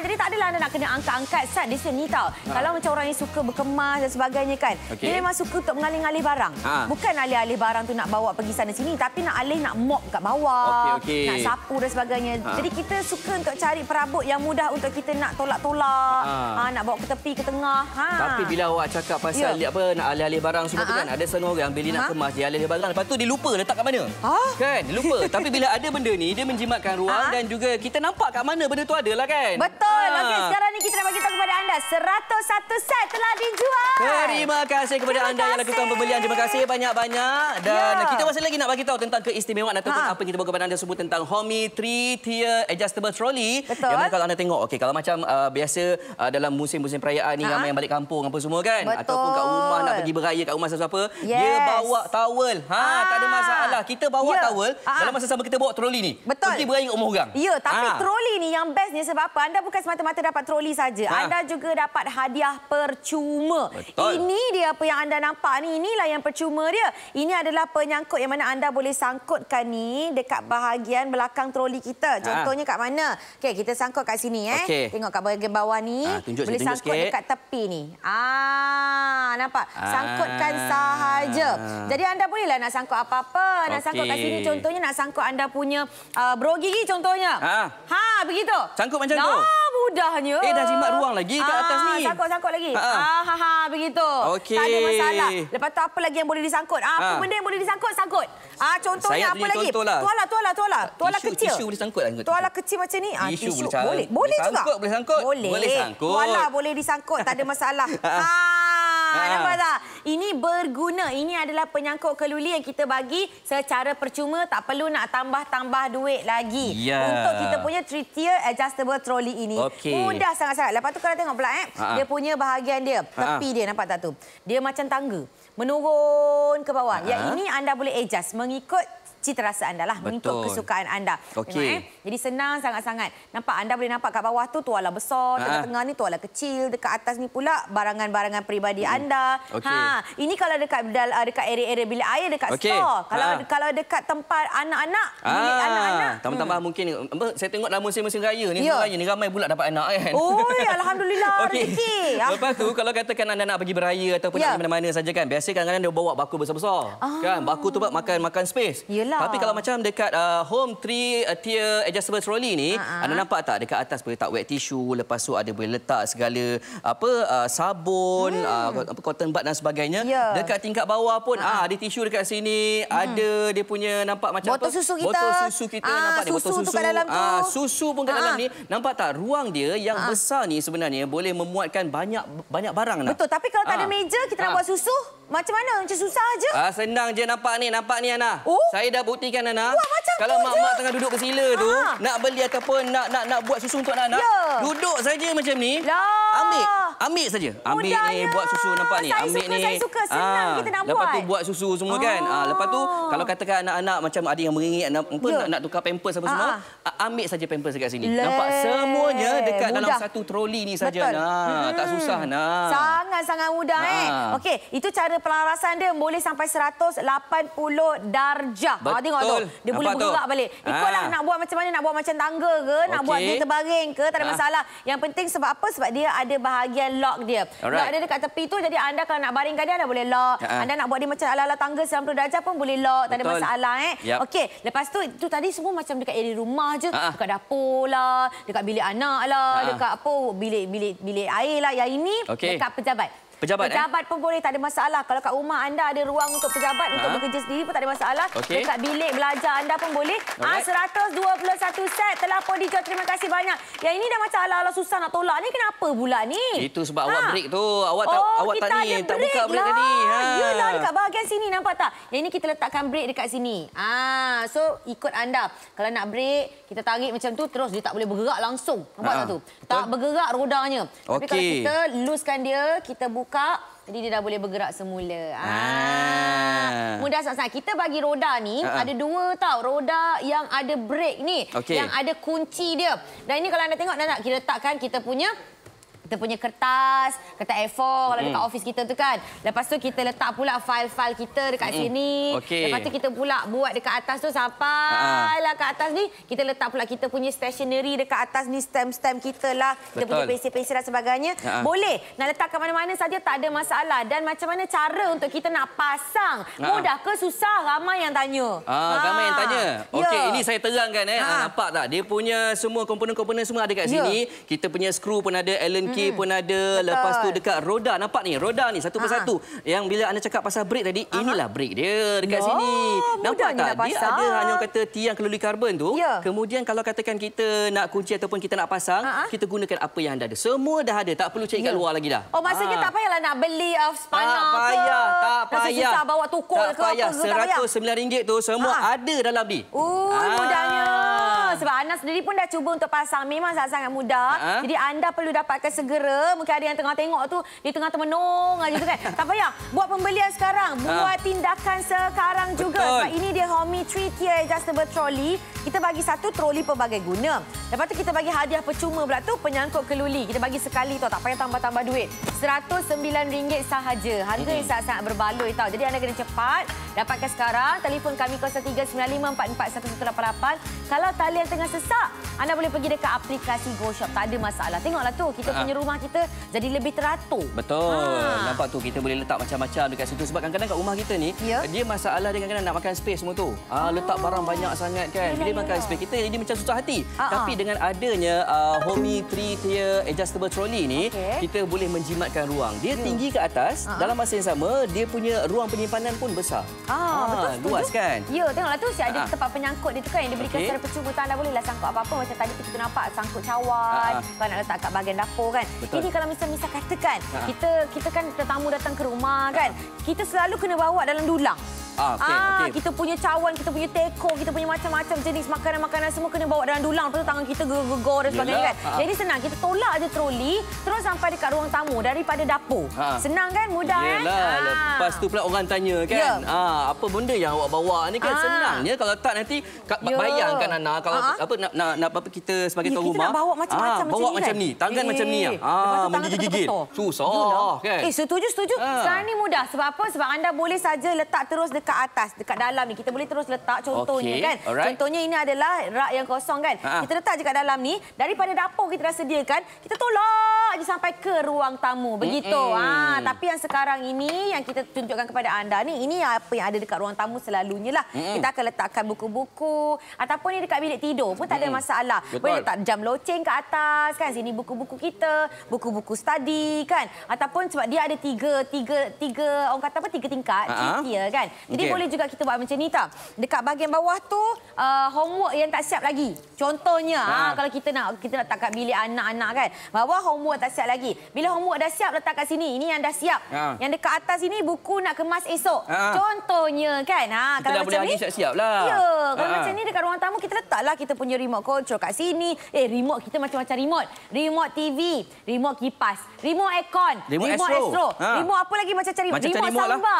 Jadi tak adalah anda nak kena angkat-angkat sat di sini tau. Kalau macam orang yang suka berkemas dan sebagainya kan. Dia memang suka untuk mengalih-alih barang. Bukan alih-alih barang tu nak bawa pergi sana sini, tapi nak alih, nak mop kat bawah, nak sapu dan sebagainya. Jadi kita suka untuk cari perabot yang mudah untuk kita nak tolak-tolak, nak bawa ke tepi, ke tengah. Tapi bila awak cakap pasal nak alih-alih barang semua tu kan, ada setengah orang bila nak kemas dia alih-alih barang, lepas tu dia lupa letak kat mana. Kan? Dia lupa. Tapi bila ada benda ni, dia menjimatkan ruang dan juga kita nampak kat mana benda tu adalah kan. Betul. Okey, sekarang ni kita nak bagi tahu kepada anda 101 set telah dijual. Terima kasih kepada anda yang lakukan pembelian. Terima kasih banyak-banyak. Dan kita masih lagi nak bagi tahu tentang keistimewaan ataupun apa yang kita bawa kepada anda semua tentang Homey 3-tier adjustable trolley. Betul. Yang mana kalau anda tengok, kalau macam biasa dalam musim-musim perayaan ni ramai yang balik kampung apa semua kan. Betul. Ataupun kat rumah nak pergi beraya kat rumah siapa-siapa, dia bawa towel. Tak ada masalah. Kita bawa towel dalam masa sama kita bawa trolley ni. Betul. Pergi beraya kat rumah orang. Ya, tapi trolley ni yang bestnya sebab apa? Anda bukan semata-mata dapat troli saja. Anda juga dapat hadiah percuma. Betul. Ini dia apa yang anda nampak ni. Inilah yang percuma dia. Ini adalah penyangkut yang mana anda boleh sangkutkan ni dekat bahagian belakang troli kita. Contohnya kat mana? Okey, kita sangkut kat sini Tengok kat bahagian bawah ni. Boleh sangkut dekat tepi ni. Nampak? Sangkutkan sahaja. Jadi anda bolehlah nak sangkut apa-apa. Nak sangkut kat sini contohnya nak sangkut anda punya bro gigi contohnya. Begitu. Sangkut macam tu. Mudahnya. Dah jimat ruang lagi kat atas ni. Sangkut lagi. Begitu. Okey. Tak ada masalah. Lepas tu apa lagi yang boleh disangkut? Apa benda yang boleh disangkut? Sangkut. Contohnya apa lagi? Tuala kecil. Tisu boleh sangkut lah. Tuala kecil macam ni. Tisu boleh. Boleh juga. Boleh sangkut. Boleh sangkut. Tuala boleh disangkut. Tak ada masalah. Nampak tak? Ini berguna. Ini adalah penyangkut keluli yang kita bagi secara percuma. Tak perlu nak tambah-tambah duit lagi. Untuk kita punya 3-tier adjustable trolley ini. Mudah sangat-sangat. Lepas tu kalau tengok pula dia punya bahagian dia. Tepi dia nampak tak tu? Dia macam tangga. Menurun ke bawah. Yang ini anda boleh adjust mengikut cita rasa anda lah. Mengikut kesukaan anda. Tengok, Jadi senang sangat-sangat. Nampak? Anda boleh nampak kat bawah tu tuala besar. Tengah-tengah ni tuala kecil. Dekat atas ni pula barangan-barangan peribadi anda. Ini kalau dekat area-area bilik air dekat store. Kalau dekat tempat anak-anak, bilik anak-anak. Tambah-tambah mungkin saya tengok dalam musim-musim raya ni, raya ni ramai pula dapat anak kan. Alhamdulillah rezeki. Lepas tu kalau katakan anda nak pergi beraya ataupun nak mana-mana saja kan, biasa kadang-kadang dia bawa baku besar-besar. Kan? Baku tu makan space. Tapi kalau macam dekat home 3-tier adjustable trolley ni, anda nampak tak dekat atas boleh letak wet tissue, lepas tu ada boleh letak segala sabun, cotton bud dan sebagainya. Dekat tingkat bawah pun ada tisu dekat sini, ada dia punya nampak macam botol susu kita. Botol susu kita nampak dia botol susu. Kat dalam tu. Susu pun kat dalam ni. Nampak tak ruang dia yang besar ni sebenarnya boleh memuatkan banyak barang nak. Betul, tapi kalau tak ada meja kita nak buat susu, macam mana? Macam susah aja. Senang je nampak ni Ana. Saya dah buktikan Ana. Kalau tu mak-mak tengah duduk bersila tu, nak beli ataupun nak buat susu untuk anak-anak, duduk saja macam ni. Ambil saja. Ambil ni buat susu nampak ni. Ambil ni. Saya suka senang kita nak buat. Lepas tu buat susu semua kan. Lepas tu kalau katakan anak-anak macam ada yang meringit nak tukar pampers apa semua, ambil saja pampers dekat sini. Nampak semuanya dekat dalam satu troli ni saja. Tak susah nah. Sangat-sangat mudah Okey, itu cara pelarasan dia boleh sampai 180 darjah. Tengok tu. Dia boleh bergerak balik. Ikutlah nak buat macam mana, nak buat macam tangga ke, nak buat dia terbaring ke, tak ada masalah. Yang penting sebab apa? Sebab dia ada bahagian lock dia. Lock dia dekat tepi tu, jadi anda kalau nak baringkan dia, anda boleh lock. Anda nak buat dia macam ala-ala tangga 90 darjah pun boleh lock. Tak ada masalah Okey, lepas tu itu tadi semua macam dekat area rumah je. Dekat dapur lah, dekat bilik anak lah, dekat bilik air lah. Yang ini dekat pejabat. Pejabat pun boleh, tak ada masalah. Kalau kat rumah anda ada ruang untuk pejabat untuk bekerja sendiri pun tak ada masalah. Dekat bilik belajar anda pun boleh. 121 set telah pun dijual. Terima kasih banyak. Yang ini dah macam ala-ala susah nak tolak ni. Kenapa pula ni? Itu sebab awak break tu. Awak tak ni, tak buka break tadi. Yelah, dekat bahagian sini nampak tak? Yang ini kita letakkan break dekat sini. So ikut anda. Kalau nak break, kita tarik macam tu terus dia tak boleh bergerak langsung. Nampak tak tu? Tak bergerak rodanya. Tapi kalau kita looskan dia, kita buka, jadi dia dah boleh bergerak semula. Mudah sangat. Kita bagi roda ni ada dua tau. Roda yang ada brake ni. Yang ada kunci dia. Dan ini kalau anda tengok, nak kita letakkan kita punya kertas A4 kalau dekat office kita tu kan. Lepas tu kita letak pula file-file kita dekat sini. Lepas tu kita pula buat dekat atas tu sampailah kat atas ni. Kita letak pula kita punya stationery dekat atas ni, stamp-stamp kita lah. Kita punya pensel-pensel dan sebagainya. Boleh. Nak letak kat mana-mana saja tak ada masalah. Dan macam mana cara untuk kita nak pasang? Mudah ke susah? Ramai yang tanya. Ramai yang tanya. Okey, ini saya terangkan nampak tak? Dia punya semua komponen-komponen semua ada kat sini. Kita punya skru pun ada, Allen key pun ada. Lepas tu dekat roda, nampak ni roda ni satu persatu. Yang bila anda cakap pasal brake tadi, inilah brake dia dekat sini. Nampak tak? Dia ada hanya kata tiang keluli karbon tu. Kemudian kalau katakan kita nak kunci ataupun kita nak pasang, kita gunakan apa yang anda ada. Semua dah ada, tak perlu cari kat luar lagi dah. Maksudnya tak payahlah nak beli spanner ke. Tak payah. Susah bawa tukul ke apa ke. RM109 tu semua ada dalam ni. Mudahnya. Sebab Ana sendiri pun dah cuba untuk pasang. Memang sangat-sangat mudah. Jadi anda perlu dapatkan segera. Mungkin ada yang tengah tengok tu, dia tengah termenung aja tu kan. Tak payah. Buat pembelian sekarang. sekarang. Buat tindakan sekarang juga. Betul. Sebab ini dia Homey 3-tier adjustable trolley. Kita bagi satu troli pelbagai guna. Lepas tu kita bagi hadiah percuma pula tu penyangkut keluli. Kita bagi sekali tau, tak payah tambah-tambah duit. RM109 sahaja. Harga yang sangat-sangat berbaloi tau. Jadi anda kena cepat dapatkan sekarang. Telefon kami 0395441188. Kalau talian tengah sesak, anda boleh pergi dekat aplikasi GoShop. Tak ada masalah. Tengoklah tu, kita punya rumah kita jadi lebih teratur. Betul. Nampak tu, kita boleh letak macam-macam dekat situ. Sebab kadang-kadang kat rumah kita ni, dia masalah dia kadang-kadang nak makan space semua tu. Letak barang banyak sangat kan. Bila makan space, kita jadi macam susah hati. Tapi dengan adanya Homey 3-tier adjustable trolley ni, kita boleh menjimatkan ruang. Dia tinggi ke atas, dalam masa yang sama, dia punya ruang penyimpanan pun besar. Betul, luas kan? Ya, tengoklah tu, si ada tempat penyangkut dia tu kan yang diberikan secara percuma. Anda bolehlah sangkut apa-apa. Macam tadi kita nampak sangkut cawan. Kalau nak letak kat bahagian dapur kan. Betul. Ini kalau misal katakan, kita kan tetamu datang ke rumah kan. Kita selalu kena bawa dalam dulang. Kita punya cawan, kita punya teko, kita punya macam-macam jenis makanan-makanan semua kena bawa dalam dulang. Lepas tu tangan kita gegor dan sebagainya kan. Jadi senang, kita tolak je troli terus sampai dekat ruang tamu daripada dapur. Senang kan, mudah kan. Lepas tu pula orang tanya kan, apa benda yang awak bawa ni kan. Senangnya kalau tak nanti bayangkan Ana kalau nak apa kita sebagai tuan rumah. Kita nak bawa macam-macam bawa macam kan? ni, tangan macam ni. Menggigit-gigit. Susah kan. Setuju. Sekarang ni mudah. Sebab apa? Sebab anda boleh saja letak terus dekat atas, dekat dalam ni. Kita boleh terus letak contohnya kan. Contohnya ini adalah rak yang kosong kan. Kita letak je kat dalam ni. Daripada dapur kita dah sediakan, kita tolak je sampai ke ruang tamu. Begitu. Tapi yang sekarang ini yang kita tunjukkan kepada anda ni, ini apa yang ada dekat ruang tamu selalunya lah. Kita akan letakkan buku-buku ataupun ni dekat bilik tidur pun tak ada masalah. Boleh letak jam loceng kat atas kan. Sini buku-buku kita, buku-buku study kan. Ataupun sebab dia ada tiga orang kata apa, tiga tingkat, tier kan. Jadi boleh juga kita buat macam ni tau. Dekat bahagian bawah tu homework yang tak siap lagi. Contohnya kalau kita nak letak kat bilik anak-anak kan. Bawah homework tak siap lagi. Bila homework dah siap, letak kat sini. Ini yang dah siap. Yang dekat atas ini buku nak kemas esok. Contohnya kan. Kita Kalau dah boleh macam ni siap-siap lah. Ya, kalau macam ni dekat ruang tamu kita letaklah kita punya remote control kat sini. Remote kita macam-macam remote. Remote TV, remote kipas, remote aircon, remote Astro. Remote apa lagi macam-macam remote samba.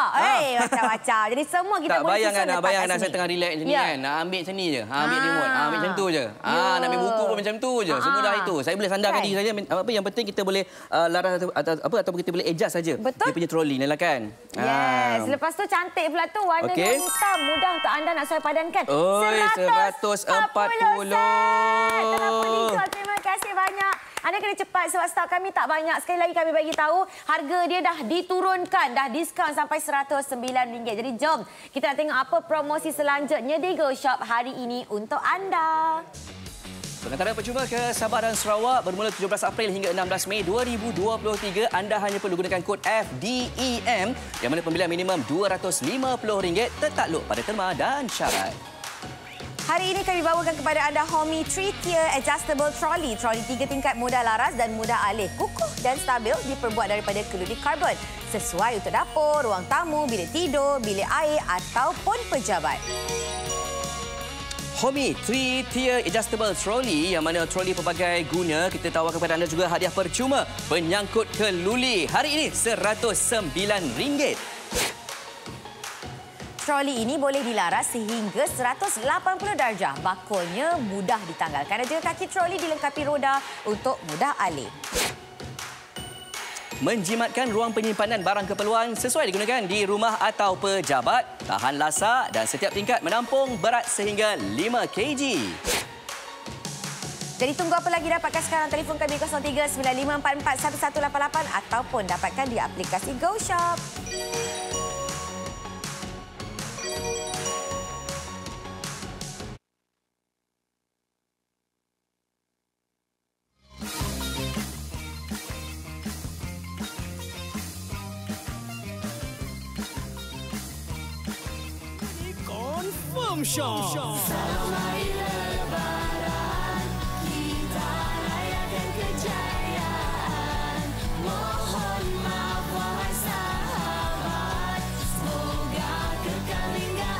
Macam-macam. Jadi semua kita boleh susun letak kat sini. Saya tengah relax macam ni kan. Nak ambil macam ni je. Ambil remote. Ambil macam tu je. Nak ambil buku pun macam tu je. Semudah itu. Saya boleh sandarkan diri saja. Apa yang penting kita boleh laras ataupun kita boleh adjust saja. Dia punya troli ni lah kan. Yes. Lepas tu cantik pula tu. Warnanya hitam. Mudah untuk anda nak sesuai padankan. 140. Terlalu dijual. Terima kasih banyak. Anda kena cepat sebab stok kami tak banyak. Sekali lagi kami bagi tahu harga dia dah diturunkan, dah diskaun sampai RM109. Jadi jom kita nak tengok apa promosi selanjutnya di GoShop hari ini untuk anda. Pengantaran percuma ke Sabah dan Sarawak bermula 17 April hingga 16 Mei 2023. Anda hanya perlu gunakan kod FDEM yang mana pembelian minimum RM250 tertakluk pada terma dan syarat. Hari ini kami bawakan kepada anda Homey 3-tier adjustable trolley. Trolley 3 tingkat mudah laras dan mudah alih. Kukuh dan stabil, diperbuat daripada keludi karbon. Sesuai untuk dapur, ruang tamu, bilik tidur, bilik air ataupun pejabat. Homey 3-tier adjustable trolley yang mana troli pelbagai guna. Kita tawarkan kepada anda juga hadiah percuma penyangkut keluli. Hari ini RM109. Troli ini boleh dilaras sehingga 180 darjah. Bakulnya mudah ditanggalkan. Dan juga kaki troli dilengkapi roda untuk mudah alih. Menjimatkan ruang penyimpanan barang keperluan sesuai digunakan di rumah atau pejabat. Tahan lasak dan setiap tingkat menampung berat sehingga 5 kg. Jadi tunggu apa lagi, dapatkan sekarang telefon kami 0395441188 ataupun dapatkan di aplikasi GoShop. Confirm Show. Salam hari lebaran, kita rayakan kejayaan. Mohon maaf wahai sahabat, semoga kekal hingga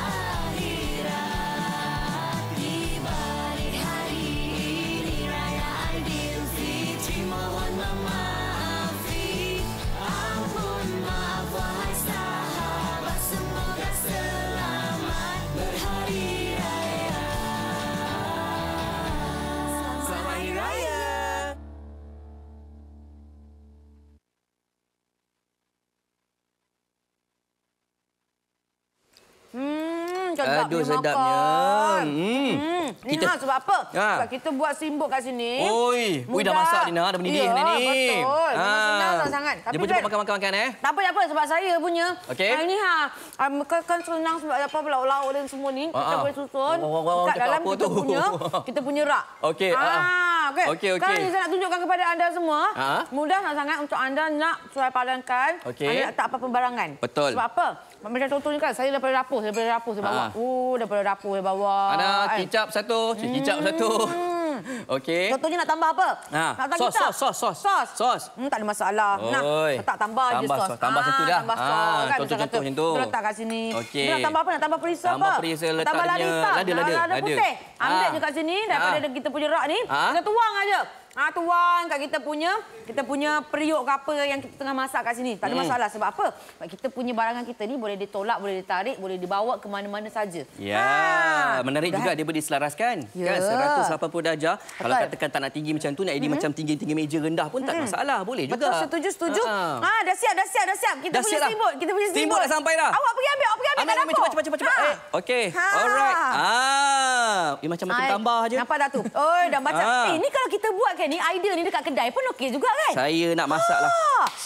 akhirat. Di balik hari ini raya Aidilfitri, mohon memaafi. Ampun maaf wahai sahabat. Aduh, sedapnya. Ni sebab apa? Sebab kita buat simbok kat sini. Oi, dah masak Dina, dah mendidih dah ni. Betul. Memang senang sangat. Tapi cepat makan-makan Tak apa sebab saya punya. Okey. Ini kan senang sebab apa lauk-lauk dan semua ni kita boleh susun kat dalam kita punya rak. Okey. Okey. Sekarang ni saya nak tunjukkan kepada anda semua. Mudah sangat untuk anda nak sesuai padankan. Anda tak apa pembarangan. Betul. Sebab apa? Macam contohnya kan, saya daripada dapur saya bawa. Daripada dapur saya bawa. Ada kicap satu, kicap satu. Okey. Contohnya nak tambah apa? Nak tambah Sos. Tak ada masalah. Tak tambah je sos. Tambah satu dah. Tambah sos kan. Contoh macam tu. Letak kat sini. Okey. Nak tambah apa? Nak tambah perisa apa? Tambah perisa letak tambah lada hitam. Lada putih. Ambil je kat sini daripada kita punya rak ni. Kita tuang aja. Tuang kat kita punya periuk ke apa yang kita tengah masak kat sini. Tak ada masalah. Sebab apa? Sebab kita punya barangan kita ni boleh ditolak, boleh ditarik, boleh dibawa ke mana-mana saja. Ya, menarik juga dia boleh diselaraskan. Kan 180 darjah. Kalau katakan tak nak tinggi macam tu, nak jadi macam tinggi-tinggi meja rendah pun tak masalah. Boleh juga. Betul, setuju. Dah siap. Kita punya steamboat. Steamboat dah sampai dah. Awak pergi ambil kat dapur. Cepat. Okey. Alright. Macam-macam tambah je. Nampak tak tu? Dah macam. Ni kalau kita buat kan ni, idea ni dekat kedai pun okey juga kan? Saya nak masak lah.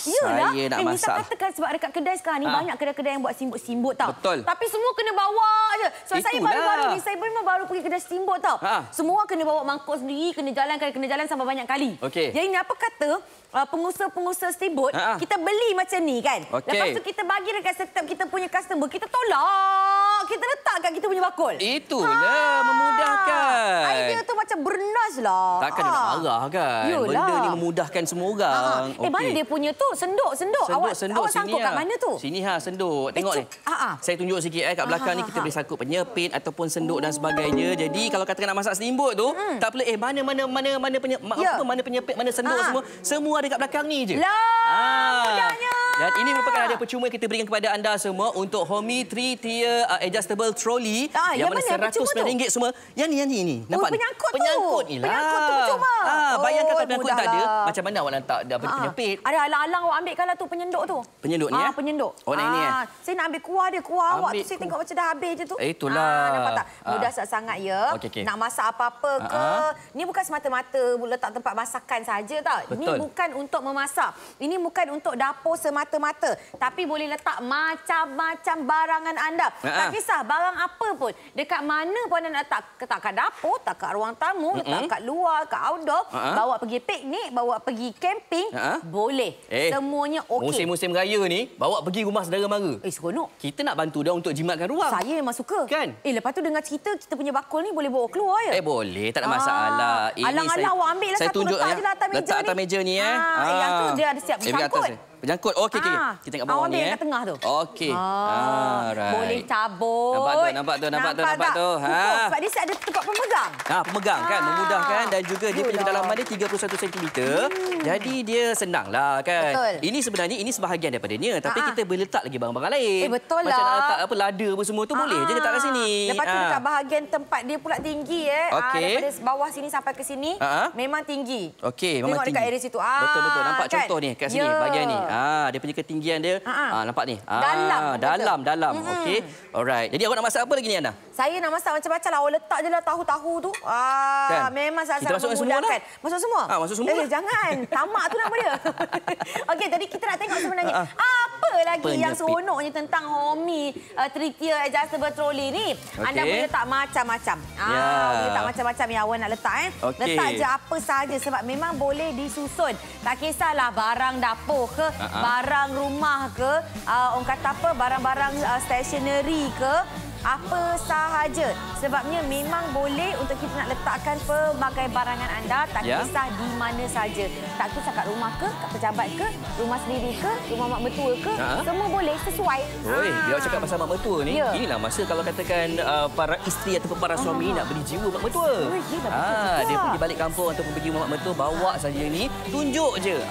Yalah. Saya nak masak. Bisa katakan sebab dekat kedai sekarang ni banyak kedai-kedai yang buat simbot-simbot tau. Betul. Tapi semua kena bawa je. Sebab saya baru-baru ni, saya memang baru pergi kedai steamboat tau. Semua kena bawa mangkuk sendiri, kena jalan sampai banyak kali. Okey. Jadi ni apa kata pengusaha-pengusaha steamboat, kita beli macam ni kan. Lepas tu kita bagi dekat setiap kita punya customer, kita tolak, kita letak kat kita punya bakul. Itulah memudahkan. Idea tu macam bernas lah. Takkan dia nak marah kan? Yalah. Benda ni memudahkan semua orang. Mana dia punya tu? Senduk. Awak sangkut kat mana tu? Sini senduk. Tengok ni. Saya tunjuk sikit kat belakang ni kita boleh sangkut penyepit ataupun senduk dan sebagainya. Jadi kalau katakan nak masak steamboat tu, tak perlu mana penyepit, mana senduk semua ada kat belakang ni je. Mudahnya. Dan ini merupakan hadiah percuma kita berikan kepada anda semua untuk Homi 3-tier adjustable trolley yang mana RM100 semua. Yang ni. Nampak ni? Penyangkut ni lah. Penyangkut tu percuma. Bayangkan kalau penyangkut tak ada, macam mana awak nak letak penyepit? Ada alang-alang awak ambil kalau tu penyenduk tu. Penyenduk ni penyenduk. Nak ini Saya nak ambil kuah dia. Kuah awak tu saya tengok macam dah habis je tu. Itulah. Nampak tak? Mudah sangat ya. Nak masak apa-apa ke. Ni bukan semata-mata letak tempat masakan saja tau. Ini bukan untuk memasak. Ini bukan untuk dapur semata-mata. Tapi boleh letak macam-macam barangan anda. Tak kisah barang apa pun. Dekat mana pun anda nak letak. Tak kat dapur, tak kat ruang tamu, letak kat luar, kat outdoor. Bawa pergi piknik, bawa pergi camping. Boleh. Semuanya okey. Musim-musim raya ni, bawa pergi rumah saudara mara. Seronok. Kita nak bantu dia untuk jimatkan ruang. Saya memang suka. Kan? Lepas tu dengar cerita, kita punya bakul ni boleh bawa keluar ya? Boleh. Tak ada masalah. Alang-alang awak ambil lah satu, letak je lah atas meja ni. Letak atas meja ni. Yang tu dia ada siap bercangkut. Penyangkut. Okey. Kita tengok bawah ni. Awak ambil kat tengah tu. Okey. Boleh cabut. Nampak tu. Sebab dia ada tempat pemegang. Pemegang kan. Memudahkan dan juga dia punya kedalaman dia 31 cm. Jadi dia senanglah kan. Betul. Ini sebenarnya sebahagian daripadanya. Tapi kita boleh letak lagi barang-barang lain. Betul lah. Macam nak letak lada apa semua tu boleh je letak kat sini. Lepas tu dekat bahagian tempat dia pula tinggi daripada bawah sini sampai ke sini memang tinggi. Okey, memang tinggi. Tengok dekat area situ. Betul. Nampak kan? contoh ni kat sini bahagian ni. Dia punya ketinggian dia. Nampak ni. Dalam. Okey. Alright. Jadi awak nak masak apa lagi ni Ana? Saya nak masak macam-macam lah. Awak letak je lah tahu-tahu tu. Kan? Memang sangat memudahkan. memudahkan. Masuk semua? Masuk semua. Jangan. Tamak tu nama dia. Okey, tadi kita nak tengok sebenarnya apa lagi yang seronoknya tentang Homi 3-tier adjustable trolley ni. Anda boleh letak macam-macam. Boleh letak macam-macam yang awak nak letak. Letak je apa sahaja sebab memang boleh disusun. Tak kisahlah barang dapur ke, barang rumah ke, orang kata apa, barang-barang stationery ke, apa sahaja. Sebabnya memang boleh untuk kita nak letakkan pelbagai barangan anda, tak kisah di mana saja. Tak kisah kat rumah ke, kat pejabat ke, rumah sendiri ke, rumah mak mertua ke, semua boleh sesuai. Dia cakap pasal mak mertua ni, inilah masa kalau katakan para isteri ataupun para suami nak beli jiwa mak mertua. Dia pergi balik kampung ataupun pergi rumah mak mertua, bawa saja ni, tunjuk je.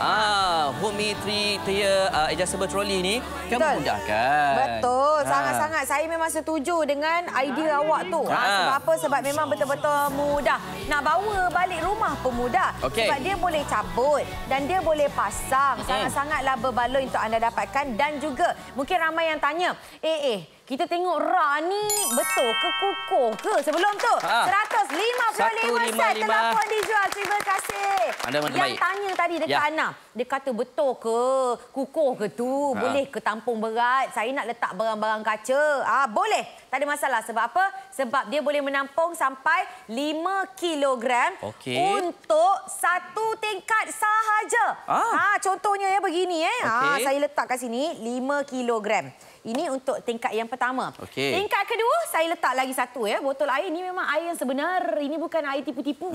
Homi 3-tier adjustable trolley ni kan memudahkan. Betul, sangat-sangat. Saya memang setuju dengan idea awak tu. Sebab apa? Sebab memang betul-betul mudah. Nak bawa balik rumah pun mudah. Sebab dia boleh cabut dan dia boleh pasang. Sangat-sangatlah berbaloi untuk anda dapatkan. Dan juga mungkin ramai yang tanya, kita tengok rak ni betul ke kukuh ke? Sebelum tu, 155 set telefon dijual. Terima kasih. Anda yang baik. Tanya tadi dekat Ana, dia kata betul ke kukuh ke tu? Boleh ke tampung berat? Saya nak letak barang-barang kaca. Boleh. Tak ada masalah. Sebab apa? Sebab dia boleh menampung sampai 5 kilogram untuk satu tingkat sahaja. Contohnya ya begini saya letak kat sini 5 kilogram. Ini untuk tingkat yang pertama. Tingkat kedua, saya letak lagi satu ya. Botol air ni memang air yang sebenar. Ini bukan air tipu-tipu.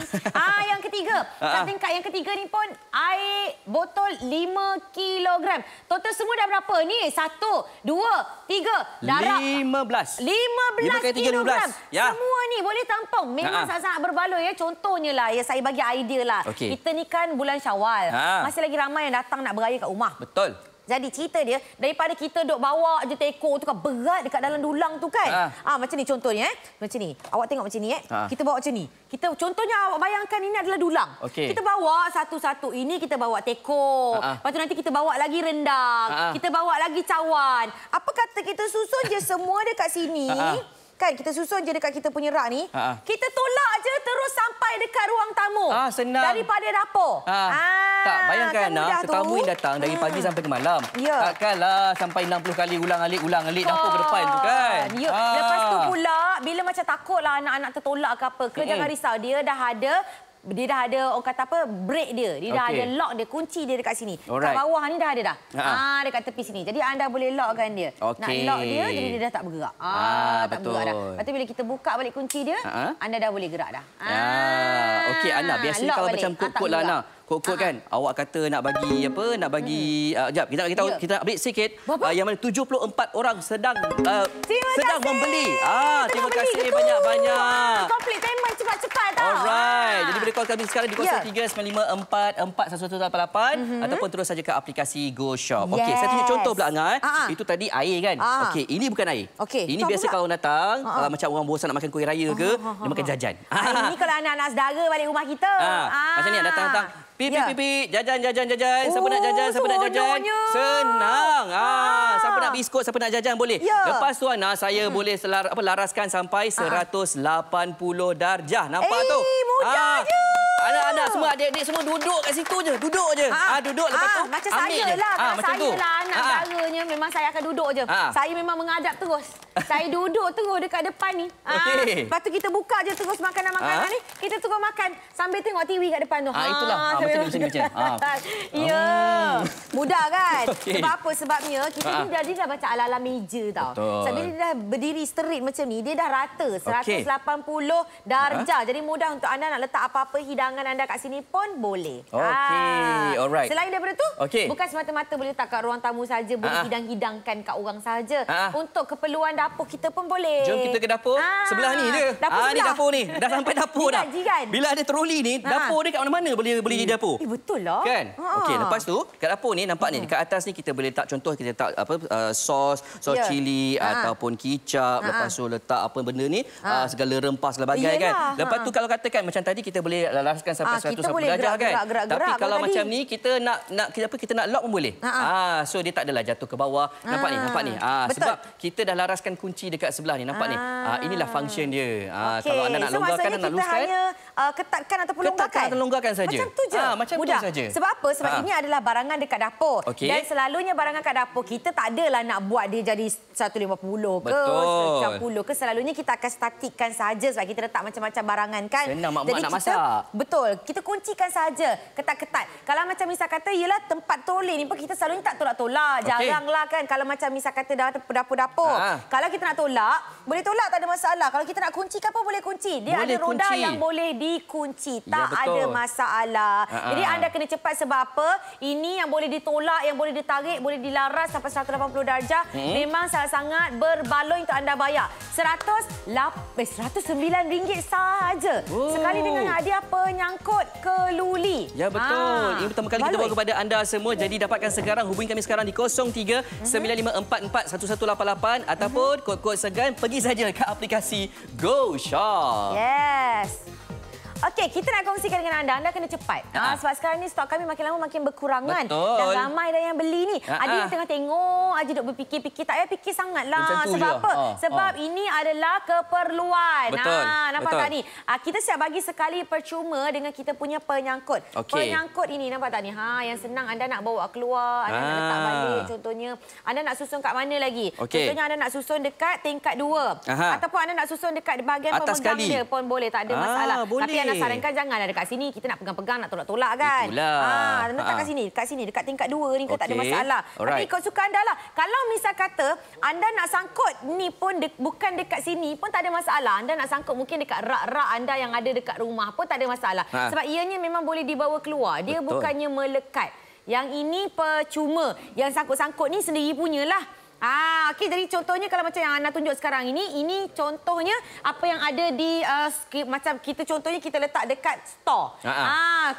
Yang ketiga. Tingkat yang ketiga ni pun air botol 5 kilogram. Total semua dah berapa ni? 1, 2, 3. Darab 15 kilogram. Semua ni boleh tampung. Memang sangat-sangat berbaloi ya. Contohnya lah, ya saya bagi idea lah. Kita ni kan bulan Syawal. Masih lagi ramai yang datang nak beraya kat rumah. Betul. Jadi cerita dia, daripada kita duk bawa je teko tu kan berat dekat dalam dulang tu kan. Macam ni contohnya Macam ni. Awak tengok macam ni Kita bawa macam ni. Kita contohnya awak bayangkan ini adalah dulang. Kita bawa satu-satu. Ini kita bawa teko. Lepas tu nanti kita bawa lagi rendang. Kita bawa lagi cawan. Apa kata kita susun je semua dekat sini. Kan kita susun je dekat kita punya rak ni. Kita tolak je terus sampai dekat ruang tamu. Senang. Daripada dapur. Tak, bayangkan tetamu yang datang dari pagi sampai ke malam. Takkanlah sampai 60 kali ulang-alik dapur ke depan tu kan. Lepas tu pula, bila macam takutlah anak-anak tertolak ke apa ke, jangan risau. Dia dah ada orang kata apa, break dia. Dia dah ada lock dia, kunci dia dekat sini. Kat bawah ni dah ada dah. Dekat tepi sini. Jadi anda boleh lockkan dia. Nak lock dia, jadi dia dah tak bergerak. Tak bergerak dah. Lepas tu bila kita buka balik kunci dia, anda dah boleh gerak dah. Ana, biasanya kalau macam kod-kod lah Ana. Kod-kod kan, awak kata nak bagi apa, nak bagi... Sekejap, kita nak update sikit. Yang mana 74 orang sedang membeli. Terima kasih banyak-banyak. Komplit payment cepat-cepat tau. Alright. Jadi boleh call kami sekarang di 0395441188 ataupun terus saja ke aplikasi Go Shop. Okey, saya tunjuk contoh pula Angah. Itu tadi air kan. Okey, ini bukan air. Ini biasa kalau datang, macam orang bosan nak makan kuih raya ke, dia makan jajan. Ini kalau anak-anak saudara balik rumah kita. Macam ni datang-datang. Pipi, jajan. Siapa nak jajan? Senang. Siapa nak biskut, siapa nak jajan boleh. Lepas tu Ana, saya boleh laraskan sampai 180 darjah. Nampak tu? Mudah je. Anak-anak semua, adik-adik semua duduk kat situ je. Duduk lepas tu macam saya lah. macam tu. Anak saudaranya memang saya akan duduk je. Saya memang mengadap terus. Saya duduk terus dekat depan ni. Lepas tu kita buka je terus makanan-makanan ni. Kita terus makan sambil tengok TV kat depan tu. Itulah. Macam ni. Ya. Mudah kan? Sebab apa? Sebabnya kita ni dah baca ala-ala meja tau. Sebab dia dah berdiri straight macam ni, dia dah rata 180 darjah. Jadi mudah untuk anda nak letak apa-apa hidangan anda kat sini pun boleh. Alright. Selain daripada tu, bukan semata-mata boleh letak kat ruang tamu saja, boleh hidang-hidangkan kat orang saja. Untuk keperluan dapur kita pun boleh. Jom kita ke dapur. Sebelah ni je. Ni dapur ni. Dah sampai dapur dah. Bila ada troli ni, dapur dia kat mana-mana boleh jadi dapur. Betul lah. Kan? Okey, lepas tu kat dapur ni nampak ni dekat atas ni kita boleh letak contoh kita letak sos cili ataupun kicap, lepas tu letak apa benda ni segala rempah sebagainya kan. Lepas tu kalau katakan macam tadi kita boleh laraskan sampai 180 darjah kan. Tapi kalau macam ni kita nak lock pun boleh. So dia tak adalah jatuh ke bawah. Nampak ni. Sebab kita dah laraskan kunci dekat sebelah ni. Nampak ni. Inilah function dia. Kalau anda nak longgarkan dan nak luaskan, hanya ketatkan ataupun longgarkan saja. Macam tu je. Macam mudah. Tu saja. Sebab apa? Sebab ini adalah barangan dekat dapur. Dan selalunya barangan kat dapur kita tak adalah nak buat dia jadi 150 ke 190 ke. Selalunya kita akan statikkan saja sebab kita letak macam-macam barangan kan. Senang mak-mak nak masak. Betul. Kita kuncikan saja ketat-ketat. Kalau macam misal kata ialah tempat troli ni pun kita selalunya tak tolak-tolak. Jaranglah kan kalau macam misal kata dapur-dapur. Kalau kita nak tolak, boleh tolak tak ada masalah. Kalau kita nak kuncikan pun boleh kunci. Dia ada roda yang boleh dikunci. Tak ada masalah. Jadi anda kena cepat sebab apa? Ini yang boleh ditolak, yang boleh ditarik, boleh dilaras sampai 180 darjah. Memang sangat-sangat berbaloi untuk anda bayar. RM109 sahaja. Sekali dengan hadiah penyangkut keluli. Ya betul. Ini pertama kali kita bawa kepada anda semua. Jadi dapatkan sekarang, hubungi kami sekarang di 0395444188 ataupun kod-kod segan pergi saja ke aplikasi Go Shop. Yes. Okey, kita nak kongsikan dengan anda. Anda kena cepat. Sebab sekarang ni stok kami makin lama makin berkurangan. Betul. Dan ramai dah yang beli ni. Ada yang tengah tengok aja duk berfikir-fikir. Tak payah fikir sangatlah. Sebab apa? Sebab ini adalah keperluan. Betul. Nampak tak ni? Kita siap bagi sekali percuma dengan kita punya penyangkut. Penyangkut ini nampak tak ni? Yang senang anda nak bawa keluar, anda nak letak balik. Contohnya, anda nak susun kat mana lagi? Contohnya anda nak susun dekat tingkat 2. Ataupun anda nak susun dekat bahagian pemegang dia pun boleh. Tak ada masalah. Tapi anda sarankan janganlah dekat sini. Kita nak pegang-pegang, nak tolak-tolak kan? Letak kat sini. Dekat tingkat 2 ni tak ada masalah. Tapi ikut suka anda lah. Kalau misal kata anda nak sangkut ni pun bukan dekat sini pun tak ada masalah. Anda nak sangkut mungkin dekat rak-rak anda yang ada dekat rumah pun tak ada masalah. Sebab ianya memang boleh dibawa keluar. Dia bukannya melekat. Yang ini percuma. Yang sangkut-sangkut ni sendiri punyalah. Okey, jadi contohnya kalau macam yang anda tunjuk sekarang ini contohnya apa yang ada di macam kita contohnya kita letak dekat store.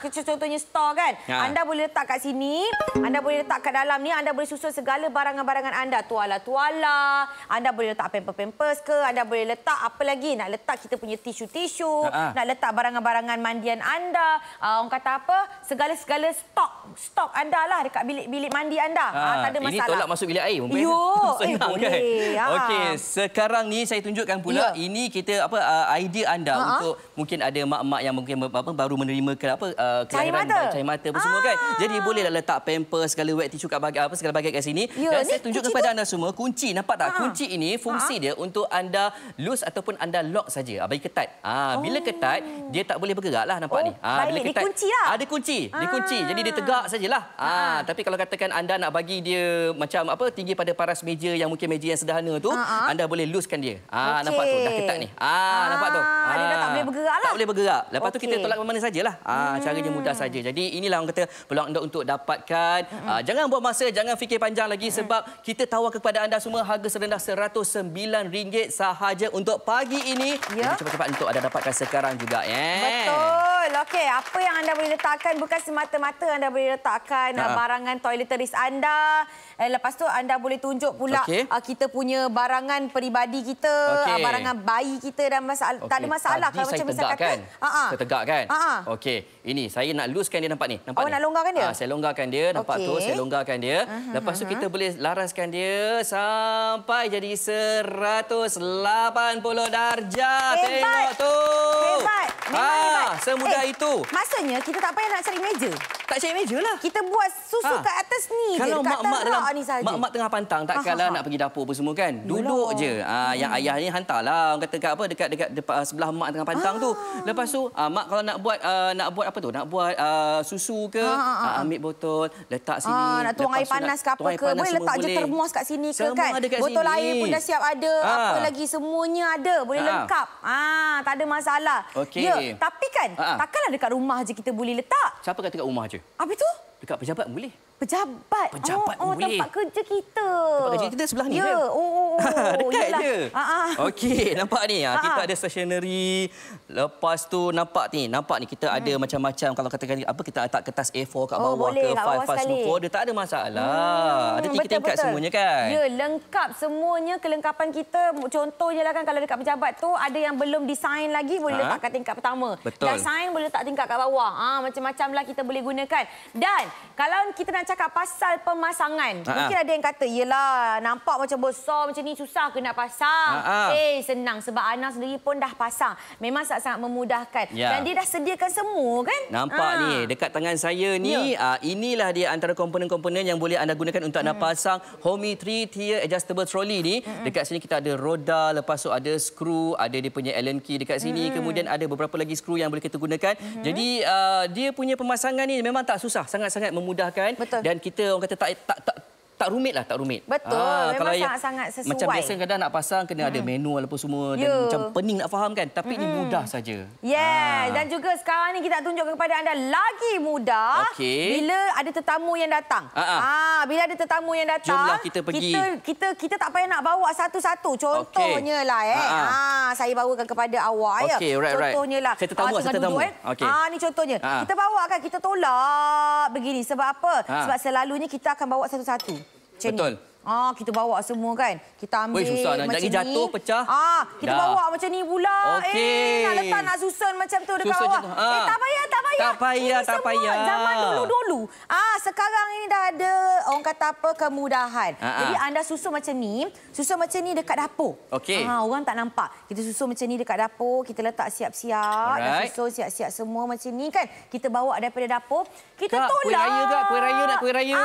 Contohnya store kan. Anda boleh letak kat sini, anda boleh letak kat dalam ni, anda boleh susun segala barangan-barangan anda, tuala-tuala, anda boleh letak pampers ke, anda boleh letak apa lagi? Nak letak kita punya tisu-tisu, nak letak barangan-barangan mandian anda, orang kata apa? Segala-segala stok anda lah dekat bilik mandi anda. Tak ada masalah. Ini tolak masuk bilik air mungkin. Senang kan? Okey, sekarang ni saya tunjukkan pula ini kita idea anda untuk mungkin ada mak-mak yang mungkin baru menerima kelahiran cahaya mata apa semua kan. Jadi bolehlah letak pampers segala wet tissue kat segala bahagian kat sini. Dan saya tunjukkan kepada anda semua kunci. Nampak tak? Kunci ini fungsi dia untuk anda loose ataupun anda lock saja. Bagi ketat. Bila ketat dia tak boleh bergerak lah nampak ni. Bila ketat dikunci lah. Dikunci. Jadi dia tegak sajalah. Tapi kalau katakan anda nak bagi dia macam tinggi pada paras meja yang mungkin meja yang sederhana tu, anda boleh loosekan dia. Nampak tu dah ketat ni. Nampak tu. Dia dah tak boleh bergerak lah. Tak boleh bergerak. Lepas tu kita tolak ke mana sajalah. Caranya mudah saja. Jadi inilah orang kata peluang anda untuk dapatkan. Jangan buang masa, jangan fikir panjang lagi sebab kita tawarkan kepada anda semua harga serendah RM109 sahaja untuk pagi ini. Jadi cepat-cepat untuk anda dapatkan sekarang juga. Betul. Okey, apa yang anda boleh letakkan bukan semata-mata anda boleh letakkan barangan toiletries anda. Lepas tu anda boleh tunjuk pula kita punya barangan peribadi kita, barangan bayi kita dan tak ada masalah. Kalau macam misal kata saya tegak kan. Okey, ini saya nak loosekan dia nampak ni. Nampak nak longgarkan dia? Saya longgarkan dia, nampak tu, saya longgarkan dia. Lepas tu kita boleh laraskan dia sampai jadi 180 darjah. Tengok tu. Hebat. Hebat. Semudah itu. Maksudnya kita tak payah nak cari meja. Tak cari meja lah. Kita buat susu kat atas ni. Kalau mak-mak dalam mak tengah pantang takkanlah nak pergi dapur apa semua kan. Duduk je. Yang ayah ni hantarlah orang kata dekat sebelah mak tengah pantang tu. Lepas tu mak kalau nak buat apa tu? Nak buat susu ke, ambil botol, letak sini. Nak tuang air panas ke apa ke, boleh letak je termos kat sini ke kan. Botol air pun dah siap ada. Apa lagi semuanya ada, boleh lengkap. Tak ada masalah. Ya, tapi kan takkanlah dekat rumah je kita boleh letak. Siapa kata dekat rumah je? Apa tu? Dekat pejabat boleh. Pejabat pun boleh. Tempat kerja kita. Tempat kerja kita sebelah ni kan? Dekat je. Okey, nampak ni. Kita ada stationery. Lepas tu nampak ni kita ada macam-macam. Kalau katakan kita letak kertas A4 kat bawah ke, file semua folder, tak ada masalah. Ada tingkat semuanya kan? Ya, lengkap semuanya kelengkapan kita. Contohnya lah kan kalau dekat pejabat tu ada yang belum design lagi boleh letak kat tingkat pertama. Betul. Dah sign boleh letak tingkat kat bawah. Macam-macam lah kita boleh gunakan. Dan kalau kita nak cakap pasal pemasangan. Mungkin ada yang kata, yelah nampak macam besar macam ni susah ke nak pasang. Senang sebab Ana sendiri pun dah pasang. Memang sangat memudahkan. Dan dia dah sediakan semua kan. Nampak ni dekat tangan saya ni. Inilah dia antara komponen-komponen yang boleh anda gunakan untuk anda pasang Homey 3-tier adjustable trolley ni. Dekat sini kita ada roda, lepas tu ada skru, ada dia punya Allen key dekat sini. Kemudian ada beberapa lagi skru yang boleh kita gunakan. Jadi dia punya pemasangan ni memang tak susah. Sangat-sangat memudahkan. Betul. Dan kita orang kata tak rumit lah, tak rumit. Betul, memang sangat-sangat sesuai. Macam biasa kadang nak pasang kena ada manual apa semua dan macam pening nak faham kan. Tapi ini mudah saja. Dan juga sekarang ni kita tunjukkan kepada anda lagi mudah bila ada tetamu yang datang. Bila ada tetamu yang datang, jomlah kita pergi. Kita tak payah nak bawa satu-satu. Contohnya lah saya bawakan kepada awak Contohnya lah. Saya tetamu. Ni contohnya. Kita bawa kan, kita tolak begini. Sebab apa? Sebab selalunya kita akan bawa satu-satu. Betul. Kita bawa semua kan. Kita ambil susah nak macam jadi ni. jatuh, pecah. Kita Dah. bawa macam ni pula. Okey. Nak letak, nak susun macam tu dekat Susun bawah. macam tu. Tak payah, tak payah. Tak payah, Ini tak semua payah. zaman dulu-dulu. Sekarang ini dah ada orang kata apa, kemudahan. Jadi anda susun macam ni dekat dapur. Okey. Orang tak nampak. Kita susun macam ni dekat dapur, kita letak siap-siap. Dah Alright. susun siap-siap semua macam ni kan. Kita bawa daripada dapur, kita Kak, tolak. kuih raya kak, kuih raya nak kuih raya.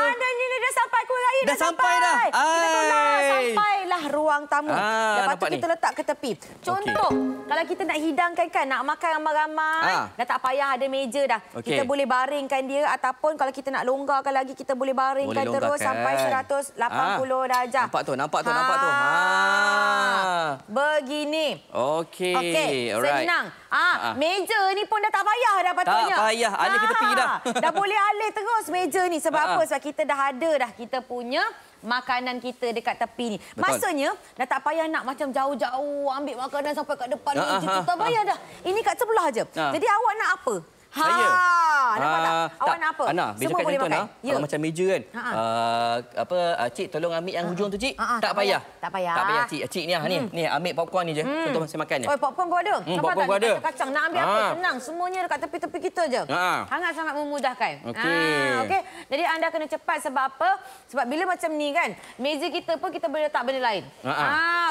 Dah sampai kuih raya. Dah sampai dah. Kita tolak Ai. sampailah ruang tamu. Lepas tu kita letak ke tepi. Contoh, kalau kita nak hidangkan kan, nak makan ramai-ramai, dah tak payah ada meja dah. Okey. Kita boleh baringkan dia ataupun kalau kita nak longgarkan lagi, kita boleh baringkan terus sampai 180 darjah. Nampak tu. Begini. Okey. Alright. Senang. Meja ni pun dah tak payah dah patutnya. Tak payah, alih ke tepi dah. Dah boleh alih terus meja ni. Sebab apa? Sebab kita dah ada dah kita punya makanan kita dekat tepi ni. Betul. Maksudnya, dah tak payah nak macam jauh-jauh ambil makanan sampai kat depan meja. Tak payah dah. Ini kat sebelah je. Jadi awak nak apa? Saya. Nampak tak? Awak nak apa? Ana, Semua boleh makan. Kalau macam meja kan. Cik tolong ambil yang hujung tu, Cik. Tak payah. Tak payah. Tak payah, Cik. Cik ni ni ambil popcorn ni je untuk saya makan je. Popcorn pun ada. Nampak popcorn tak? pun ada. Kacang nak ambil apa? Senang. Semuanya dekat tepi-tepi kita je. Sangat-sangat memudahkan. Okey. Jadi anda kena cepat sebab apa? Sebab bila macam ni kan, meja kita pun kita boleh letak benda lain.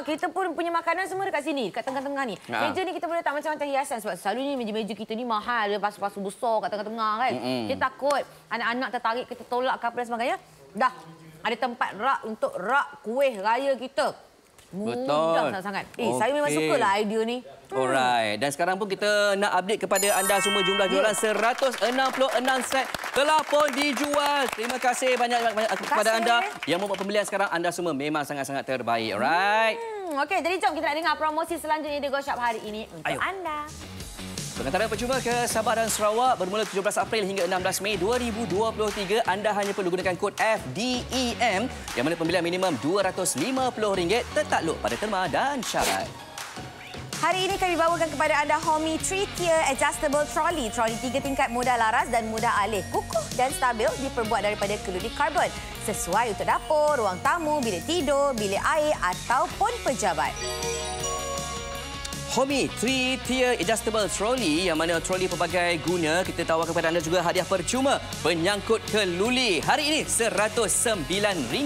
Kita pun punya makanan semua dekat sini, dekat tengah-tengah ni. Meja ni kita boleh letak macam-macam hiasan sebab selalunya meja-meja kita ni mahal, dia pasu-pasu besar kat tengah-tengah kan. Kita takut anak-anak tertarik, kita tolak ke apa dan sebagainya. Dah ada tempat rak untuk rak kuih raya kita. Mudah sangat-sangat. Saya memang sukalah idea ni. Alright. Dan sekarang pun kita nak update kepada anda semua jumlah jualan 166 set telah pun dijual. Terima kasih banyak kepada anda yang membuat pembelian sekarang. Anda semua memang sangat-sangat terbaik. Alright. Okey, jadi jom kita nak dengar promosi selanjutnya di GoShop hari ini untuk anda. Pengantaran percuma ke Sabah dan Sarawak bermula 17 April hingga 16 Mei 2023. Anda hanya perlu gunakan kod FDEM yang mana pembelian minimum RM250 tertakluk pada terma dan syarat. Hari ini kami bawakan kepada anda Homey 3-tier adjustable trolley. Trolley 3 tingkat mudah laras dan mudah alih. Kukuh dan stabil diperbuat daripada keludi karbon. Sesuai untuk dapur, ruang tamu, bilik tidur, bilik air ataupun pejabat. Homey 3-tier adjustable trolley yang mana troli pelbagai guna kita tawarkan kepada anda juga hadiah percuma penyangkut keluli. Hari ini RM109.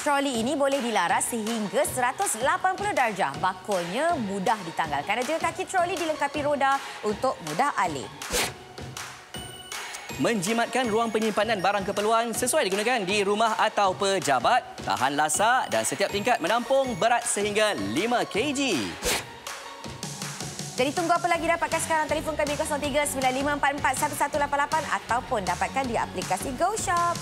Troli ini boleh dilaras sehingga 180 darjah. Bakulnya mudah ditanggalkan dan juga kaki troli dilengkapi roda untuk mudah alih. Menjimatkan ruang penyimpanan barang keperluan sesuai digunakan di rumah atau pejabat, tahan lasak dan setiap tingkat menampung berat sehingga 5 kg. Jadi tunggu apa lagi, dapatkan sekarang telefon kami 0395441188 ataupun dapatkan di aplikasi GoShop.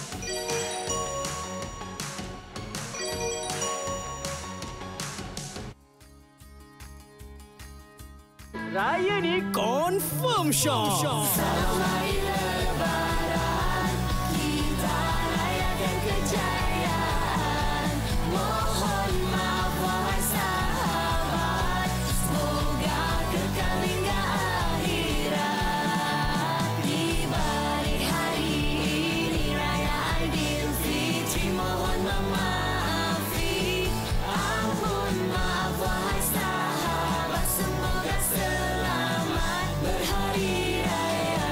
Raya ni confirm Syah. Salam Hari Lebaran, kita rayakan kejayaan. Mohon maaf wahai sahabat, semoga kekal hingga akhirat. Di balik hari ini Raya Aidilfitri, mohon memaafi. Ampun maaf wahai sahabat, semoga selamat berhari raya.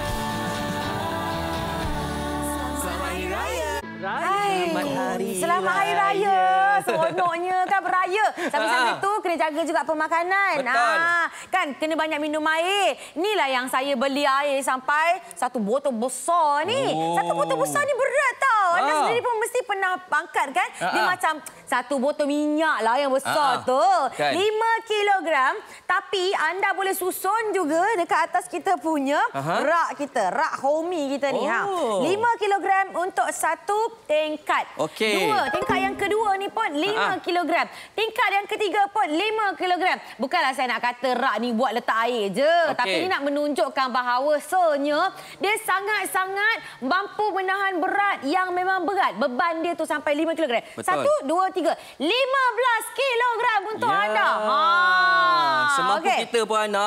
Selamat Hari Raya. Selamat Hari Selamat Hari Raya. Seronoknya kan beraya. Sambil-sambil tu kena jaga juga pemakanan. Betul. Kan kena banyak minum air. Inilah yang saya beli air sampai 1 botol besar ni. 1 botol besar ni berat tau. Anda sendiri pun mesti pernah angkat kan? Dia macam 1 botol minyak lah yang besar tu. Kan. 5 kilogram. Tapi anda boleh susun juga dekat atas kita punya rak kita. Rak Homey kita ni. 5 kilogram untuk 1 tingkat. Okey. Tingkat yang kedua ni pun 5 kilogram. Tingkat yang ketiga pun 5 kilogram. Bukanlah saya nak kata rak ni buat letak air je. Okey. Tapi ni nak menunjukkan bahawasanya dia sangat-sangat mampu menahan berat yang memang berat. Beban dia tu sampai 5 kilogram. Betul. 1, 2, 3. 15 kilogram untuk anda. semampu okey. kita pun Ana,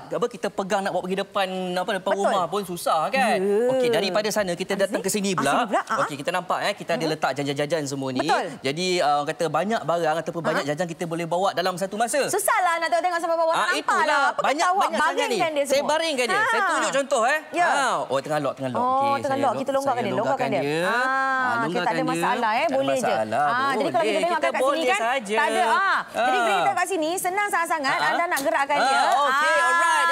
apa kita pegang nak bawa pergi depan depan rumah pun susah kan. Okey, daripada sana kita datang ke sini pula. Okey, kita nampak kita ada letak jajan-jajan semua ni. Betul. Jadi orang kata banyak barang ataupun banyak jajan kita boleh bawa dalam satu masa. Susahlah nak tengok sampai bawah tak nampak lah. Apa banyak sangat ni. dia Saya baringkan dia. Saya tunjuk contoh Oh, tengah lock. Oh, tengah lock. Kita longgarkan dia. Kita tak ada masalah boleh je. Jadi kalau kita tengok kat sini kan tak ada. Jadi bila kita kat sini senang sangat-sangat anda nak gerakkan dia. Okey, alright.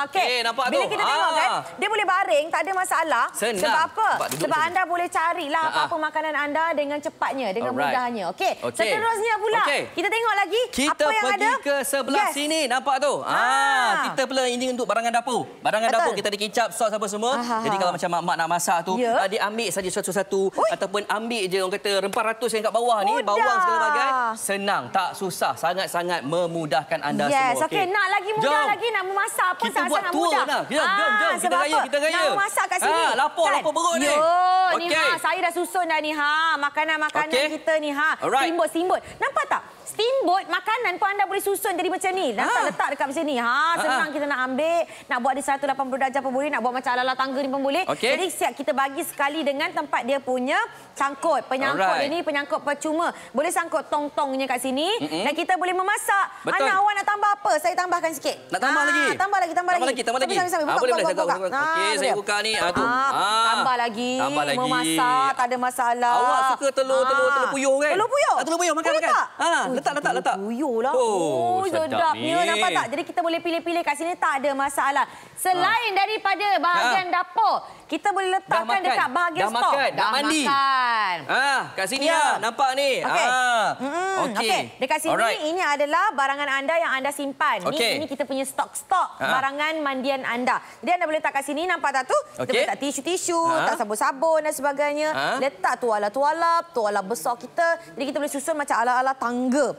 Okey, nampak bila tu. kita tengok kan, dia boleh baring, tak ada masalah. Senang. Sebab apa? Sebab anda boleh carilah apa-apa makanan anda dengan cepatnya, dengan mudahnya. Okey. Seterusnya pula, kita tengok lagi kita apa yang ada. Kita pergi ke sebelah sini, nampak tu? Kita pula ini untuk barangan dapur. Barangan dapur kita ada kicap, sos apa semua. Jadi kalau macam mak-mak nak masak tu, dia ambil saja satu-satu ataupun ambil je orang kata rempah ratus yang kat bawah ni, bawang segala bagai. Senang, tak susah, sangat-sangat memudahkan anda semua. Okey, nak lagi mudah lagi nak memasak pun sangat-sangat mudah. Jom, kita raya. Nak memasak kat sini. Lapor perut ni. Ni saya dah susun dah ni makanan-makanan kita ni Steamboat. Nampak tak? Steamboat makanan pun anda boleh susun jadi macam ni. Letak dekat macam ni. Senang kita nak ambil, nak buat di 180 darjah pun boleh, nak buat macam ala-ala tangga ni pun boleh. Jadi siap kita bagi sekali dengan tempat dia punya cangkut. Penyangkut dia ni penyangkut percuma. Boleh sangkut tong-tongnya kat sini dan kita boleh memasak. Anak awak nak tambah apa? Saya tambahkan sikit. Nak tambah lagi? Tambah lagi. Buka. Okey, saya buka ni. Tambah lagi. Memasak tak ada masalah. Awak suka telur puyuh kan? Telur puyuh makan. Letak. Puyuh lah. Oh, sedapnya. Nampak tak? Jadi kita boleh pilih-pilih kat sini tak ada masalah. Selain daripada bahagian dapur, kita boleh letakkan dekat bahagian stok. Dah mandi. Kat sini nampak ni. Okey. Dekat sini ini adalah barangan anda yang anda simpan. Ini kita punya stok-stok barangan mandian anda. Jadi anda boleh letak kat sini, nampak tak tu? Kita boleh letak tisu-tisu, letak sabun-sabun dan sebagainya. Letak tuala besar kita. Jadi kita boleh susun macam ala-ala tangga.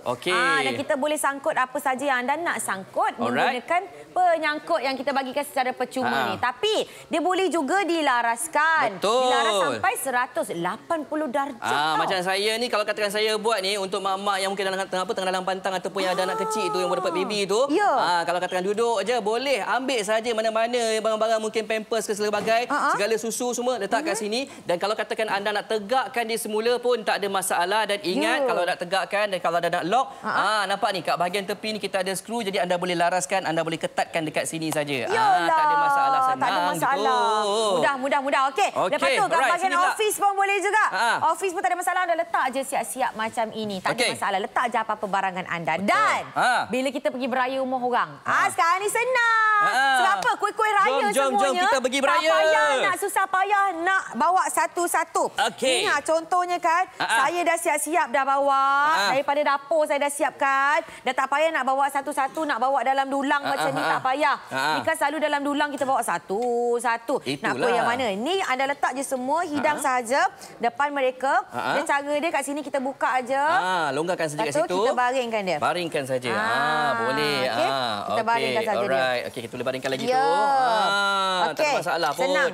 Dan kita boleh sangkut apa saja yang anda nak sangkut menggunakan penyangkut yang kita bagikan secara percuma ni. Tapi dia boleh juga dilaraskan. Dilaras sampai 180 darjah. Macam saya ni kalau katakan saya buat ni untuk mak-mak yang mungkin tengah dalam pantang ataupun yang ada anak kecil tu yang baru dapat baby tu. Kalau katakan duduk je boleh ambil saja mana-mana barang-barang mungkin pampers ke segala bagai, segala susu semua letak kat sini dan kalau katakan anda nak tegakkan dia semula pun tak ada masalah dan ingat kalau nak tegakkan dan kalau anda nak lock, nampak ni kat bahagian tepi ni kita ada skru jadi anda boleh laraskan, anda boleh ketatkan dekat sini saja. Tak ada masalah, senang. Tak ada masalah. Mudah. Okey. Lepas tu kat bahagian office pun boleh juga. Office pun tak ada masalah, anda letak je siap-siap macam ini. Tak ada masalah. Letak je apa-apa barangan anda. Dan bila kita pergi beraya rumah orang, sekarang ni senang. Sebab apa? Kuih-kuih raya semuanya. Jom kita pergi beraya. Tak payah nak susah payah nak bawa satu-satu. Ingat contohnya kan, saya dah siap-siap dah bawa. Daripada dapur saya dah siapkan. Dah tak payah nak bawa satu-satu, nak bawa dalam dulang macam ni tak payah. Ni kan selalu dalam dulang kita bawa satu-satu. Nak kuih yang mana? Ni anda letak je semua, hidang saja depan mereka. Dan cara dia kat sini kita buka aja. Longgarkan saja kat situ. Kita baringkan dia. Baringkan saja. Boleh. Kita baringkan saja dia. Okey, kita boleh baringkan lagi tu. Tak ada masalah pun. Senang.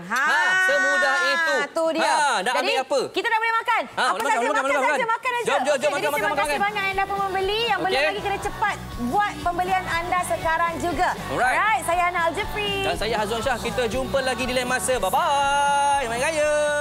Semudah itu. Tu dia. Nak ambil apa? Kita dah boleh makan. Apa saja makan aja. Jom, Jadi terima kasih banyak yang dah membeli. Yang belum lagi kena cepat buat pembelian anda sekarang juga. Alright, saya Ana Al-Jafri. Dan saya Hazwan Shah. Kita jumpa lagi di lain masa. Bye-bye. Selamat Raya.